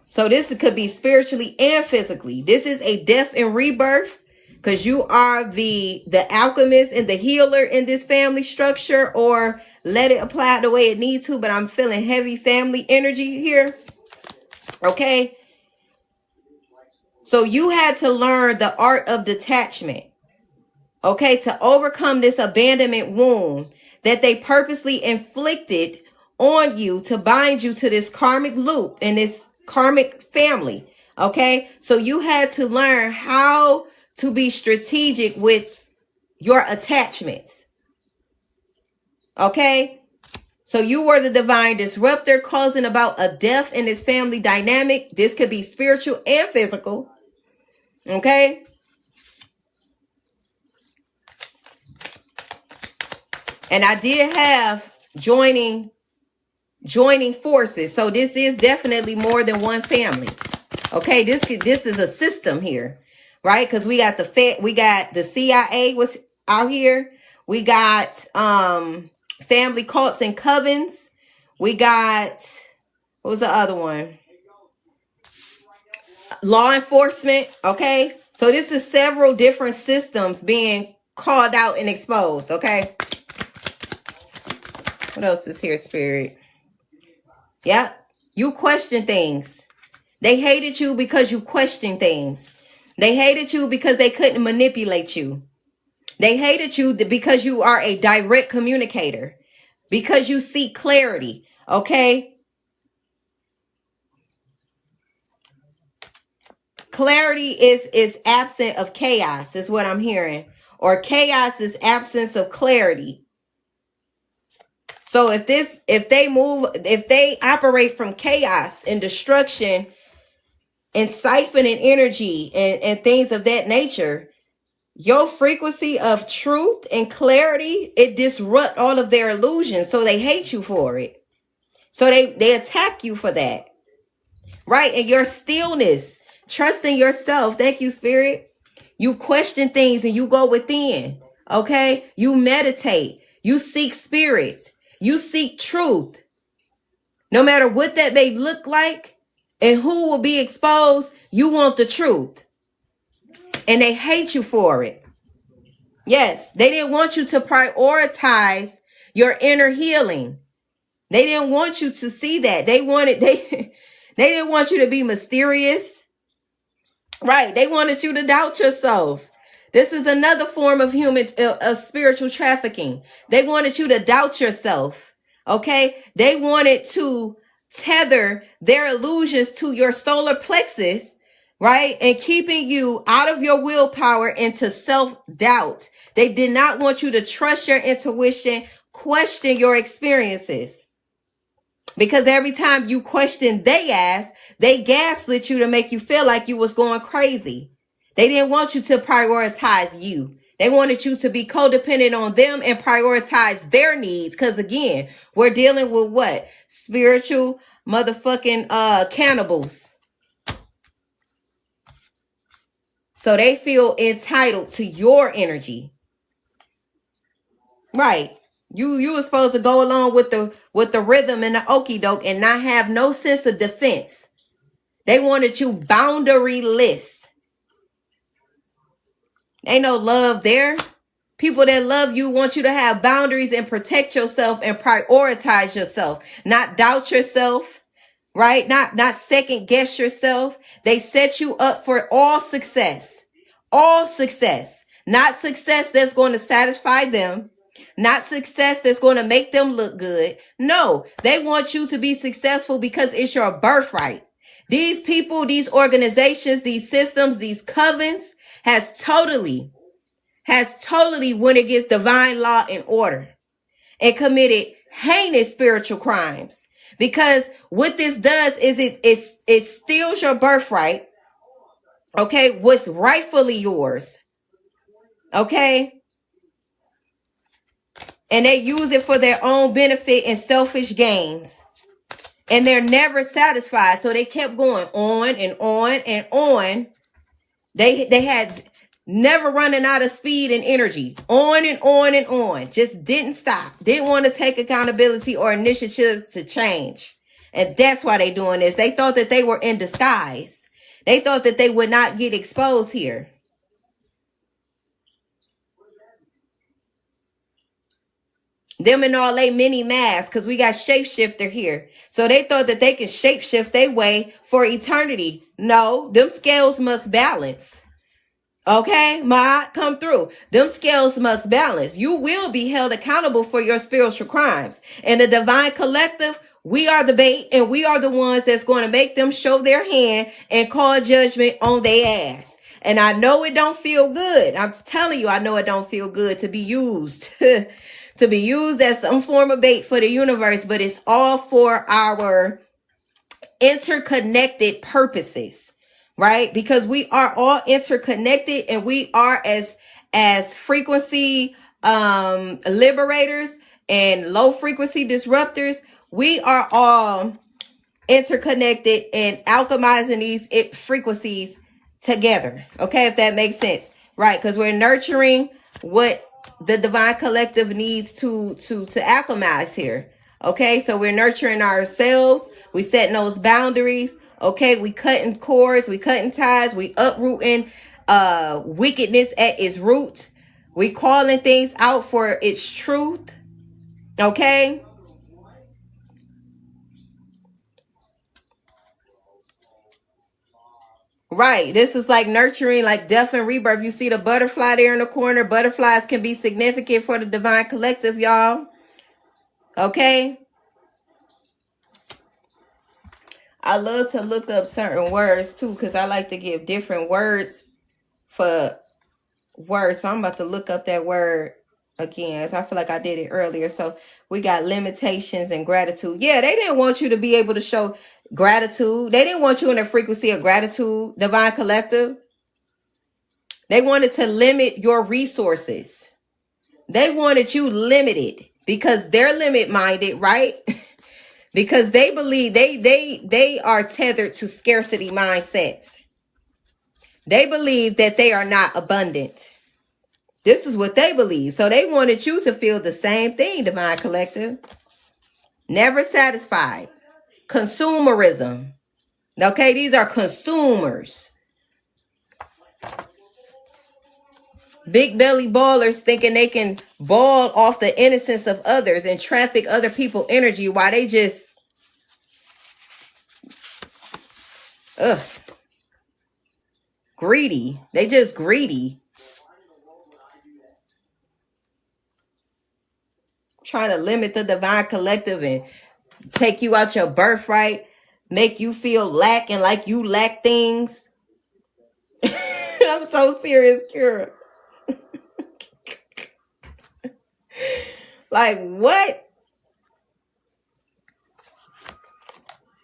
So this could be spiritually and physically. This is a death and rebirth, because you are the alchemist and the healer in this family structure, or let it apply the way it needs to. But I'm feeling heavy family energy here. Okay. So you had to learn the art of detachment. Okay. To overcome this abandonment wound that they purposely inflicted on you to bind you to this karmic loop and this karmic family. Okay. So you had to learn how to be strategic with your attachments. Okay. So you were the divine disruptor, causing about a death in this family dynamic. This could be spiritual and physical. Okay. And I did have joining forces. So this is definitely more than one family. Okay, this is a system here, right? Because we got the CIA was out here. We got family cults and covens. We got, what was the other one? Law enforcement. Okay, so this is several different systems being called out and exposed. Okay, what else is here, Spirit? Yep, you question things. They hated you because you questioned things. They hated you because they couldn't manipulate you. They hated you because you are a direct communicator, because you seek clarity. Okay. Clarity is absent of chaos, is what I'm hearing. Or chaos is absence of clarity. So if they operate from chaos and destruction and siphoning energy and things of that nature, your frequency of truth and clarity, it disrupt all of their illusions. So they hate you for it. So they attack you for that. Right? And your stillness, trusting yourself. Thank you, Spirit. You question things and you go within. Okay? You meditate. You seek spirit. You seek truth. No matter what that may look like and who will be exposed, you want the truth. And they hate you for it. Yes, they didn't want you to prioritize your inner healing. They didn't want you to see that. They didn't want you to be mysterious. Right. They wanted you to doubt yourself. This is another form of spiritual trafficking. They wanted you to doubt yourself. Okay. They wanted to tether their illusions to your solar plexus, right? And keeping you out of your willpower into self-doubt. They did not want you to trust your intuition, question your experiences. Because every time you question they ass, they gaslit you to make you feel like you was going crazy. They didn't want you to prioritize you. They wanted you to be codependent on them and prioritize their needs. Because again, we're dealing with what? Spiritual motherfucking cannibals. So they feel entitled to your energy. Right. You were supposed to go along with the rhythm and the okie doke and not have no sense of defense. They wanted you boundaryless. Ain't no love there. People that love you want you to have boundaries and protect yourself and prioritize yourself, not doubt yourself, right? Not second guess yourself. They set you up for all success. All success. Not success that's going to satisfy them. Not success that's going to make them look good. No, they want you to be successful because it's your birthright. These people, these organizations, these systems, these covens has totally went against divine law and order and committed heinous spiritual crimes. Because what this does is it steals your birthright. Okay, what's rightfully yours. Okay? And they use it for their own benefit and selfish gains. And they're never satisfied. So they kept going on and on and on. They had never running out of speed and energy. On and on and on. Just didn't stop. Didn't want to take accountability or initiative to change. And that's why they doing this. They thought that they were in disguise. They thought that they would not get exposed here. Them and all they mini masks, because we got shapeshifter here. So they thought that they can shapeshift their way for eternity. No, them scales must balance. Okay, Ma, come through. Them scales must balance. You will be held accountable for your spiritual crimes. And the divine collective, we are the bait, and we are the ones that's going to make them show their hand and call judgment on their ass. And I know it don't feel good. I'm telling you, I know it don't feel good to be used. To be used as some form of bait for the universe, but it's all for our interconnected purposes, right? Because we are all interconnected, and we are as frequency liberators and low frequency disruptors. We are all interconnected and alchemizing these frequencies together. Okay, if that makes sense, right? Because we're nurturing what the divine collective needs to alchemize here. Okay, so we're nurturing ourselves. We setting those boundaries. Okay, we cutting cords, we cutting ties, we uprooting wickedness at its root. We calling things out for its truth. Okay. Right. This is like nurturing, like death and rebirth. You see the butterfly there in the corner. Butterflies can be significant for the divine collective, y'all. Okay. I love to look up certain words too, because I like to give different words for words. So I'm about to look up that word again. So I feel like I did it earlier. So we got limitations and gratitude. Yeah, they didn't want you to be able to show gratitude. They didn't want you in a frequency of gratitude, divine collective. They wanted to limit your resources. They wanted you limited because they're limit minded, right? Because they believe they are tethered to scarcity mindsets. They believe that they are not abundant. This is what they believe. So they wanted you to feel the same thing, divine collective. Never satisfied. Consumerism. Okay, these are consumers. Big belly ballers thinking they can ball off the innocence of others and traffic other people's energy while they just greedy. They just greedy. Trying to limit the divine collective and take you out your birthright, make you feel lack and like you lack things. I'm so serious, Kira. Like what?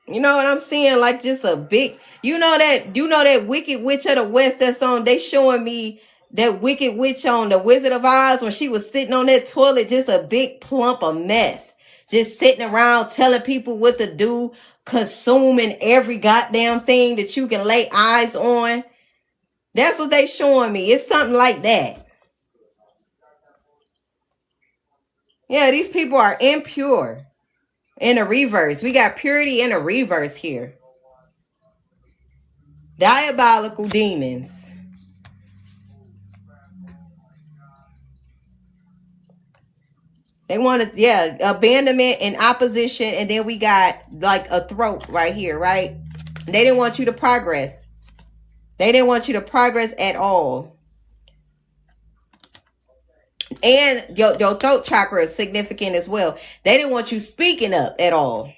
You know what I'm seeing? Like just a big, you know that Wicked Witch of the West that's on, they showing me that Wicked Witch on the Wizard of Oz when she was sitting on that toilet, just a big plump of mess. Just sitting around telling people what to do, consuming every goddamn thing that you can lay eyes on. That's what they showing me. It's something like that. Yeah, these people are impure. In a reverse. We got purity in a reverse here. Diabolical demons. They wanted, yeah, abandonment and opposition. And then we got like a throat right here, right? They didn't want you to progress. They didn't want you to progress at all. And your throat chakra is significant as well. They didn't want you speaking up at all.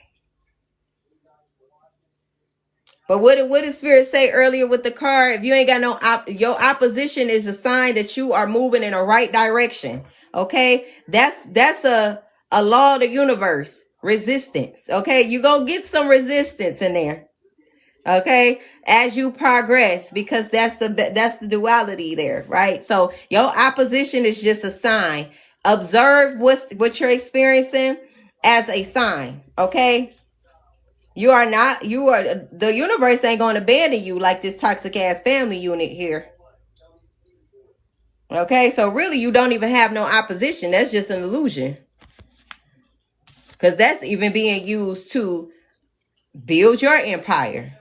But what did Spirit say earlier with the card? If you ain't got no your opposition is a sign that you are moving in the right direction. Okay, that's a law of the universe. Resistance. Okay, you gonna get some resistance in there. Okay, as you progress, because that's the duality there, right? So your opposition is just a sign. Observe what you're experiencing as a sign. Okay. The universe ain't going to abandon you like this toxic ass family unit here. Okay, so really you don't even have no opposition. That's just an illusion. Because that's even being used to build your empire.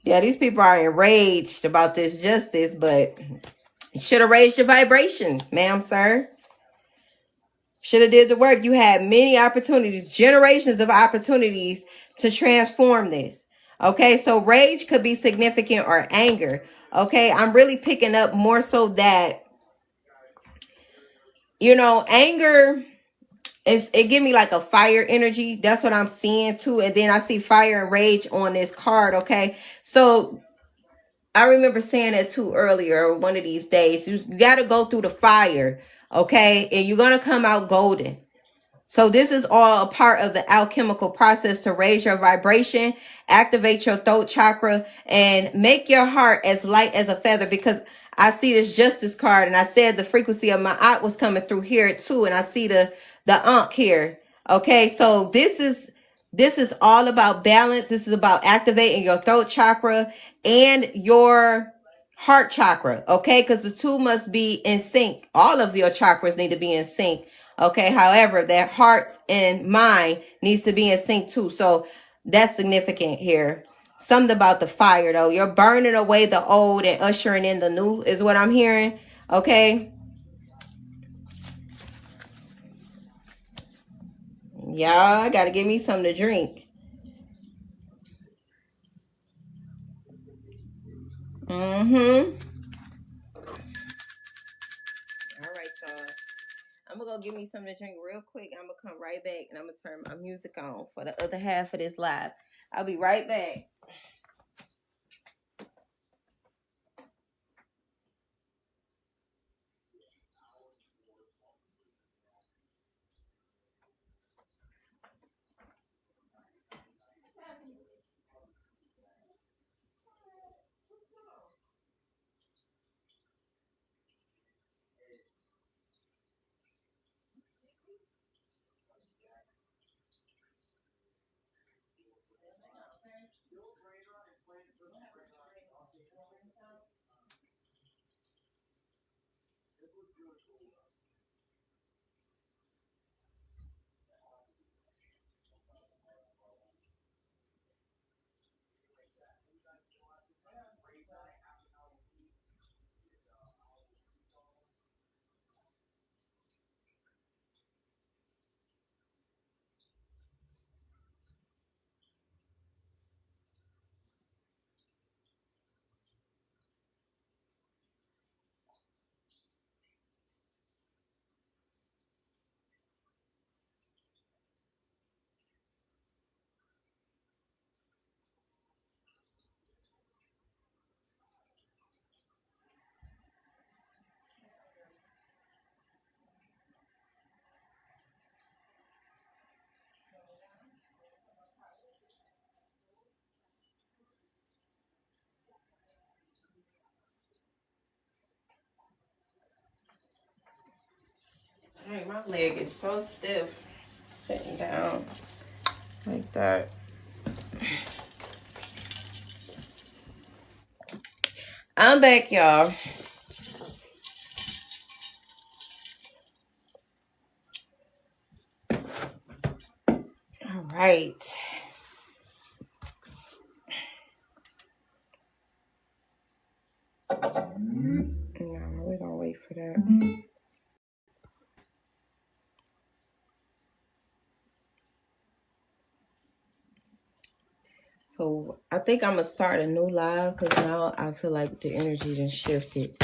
Yeah, these people are enraged about this justice, but you should have raised your vibration, ma'am, sir. Should have did the work. You had many opportunities, generations of opportunities to transform this. Okay, so rage could be significant or anger. Okay, I'm really picking up more so that, anger it give me like a fire energy. That's what I'm seeing too. And then I see fire and rage on this card. Okay, so I remember saying that too earlier, one of these days. You got to go through the fire. Okay, and you're going to come out golden. So this is all a part of the alchemical process to raise your vibration, activate your throat chakra, and make your heart as light as a feather. Because I see this justice card, and I said the frequency of my aunt was coming through here too, and I see the ankh here. Okay, so this is all about balance. This is about activating your throat chakra and your heart chakra. Okay, because the two must be in sync. All of your chakras need to be in sync. Okay, however, that heart and mind needs to be in sync too. So that's significant here. Something about the fire though. You're burning away the old and ushering in the new is what I'm hearing. Okay. Y'all gotta give me something to drink. Mm-hmm. All right, y'all. I'm gonna go give me something to drink real quick. I'm gonna come right back and I'm gonna turn my music on for the other half of this live. I'll be right back. Hey, my leg is so stiff. Sitting down like that. I'm back, y'all. All right. No, we're gonna wait for that. So I think I'm gonna start a new live because now I feel like the energy done shifted.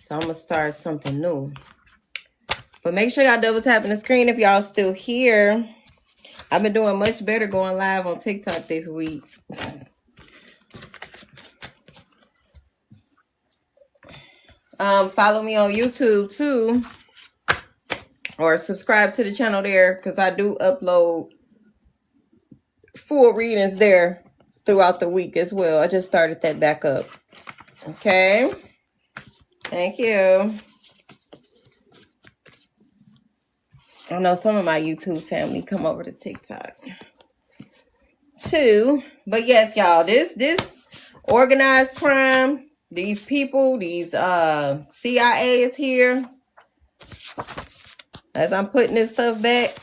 So I'm going to start something new. But make sure y'all double tapping the screen if y'all still here. I've been doing much better going live on TikTok this week. Follow me on YouTube too. Or subscribe to the channel there, because I do upload full readings there throughout the week as well. I just started that back up. Okay. Thank you. I know some of my YouTube family come over to TikTok too. But yes, y'all, this organized crime, these people, these CIA is here. As I'm putting this stuff back,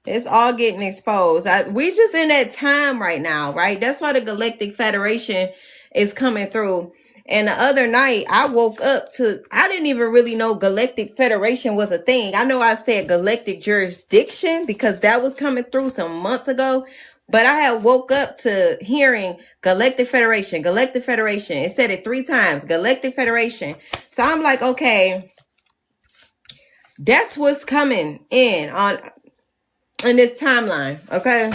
it's all getting exposed. We just in that time right now, right? That's why the Galactic Federation is coming through. And the other night, I woke up to, I didn't even really know Galactic Federation was a thing. I know I said Galactic Jurisdiction because that was coming through some months ago. But I had woke up to hearing Galactic Federation, Galactic Federation. It said it 3 times, Galactic Federation. So I'm like, okay, that's what's coming in this timeline, okay?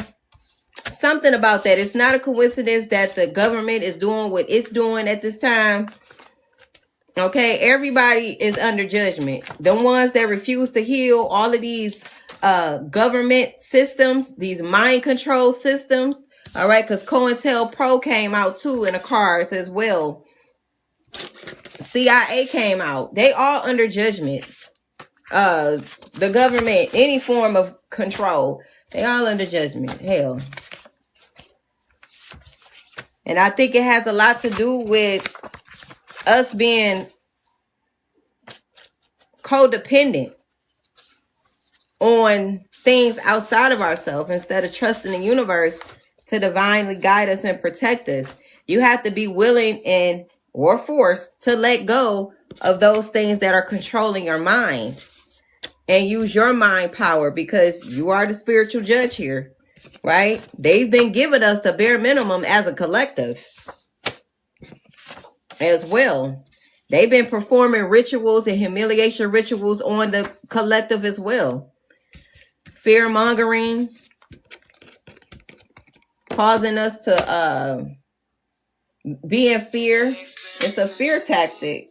Something about that. It's not a coincidence that the government is doing what it's doing at this time. Okay, everybody is under judgment. The ones that refuse to heal, all of these government systems, these mind control systems, all right, because COINTELPRO came out too in the cards as well. CIA came out. They all under judgment. The government, any form of control, they all under judgment. Hell. And I think it has a lot to do with us being codependent on things outside of ourselves instead of trusting the universe to divinely guide us and protect us. You have to be willing and or forced to let go of those things that are controlling your mind and use your mind power, because you are the spiritual judge here. Right? They've been giving us the bare minimum as a collective as well. They've been performing rituals and humiliation rituals on the collective as well. Fear mongering, causing us to be in fear. It's a fear tactic.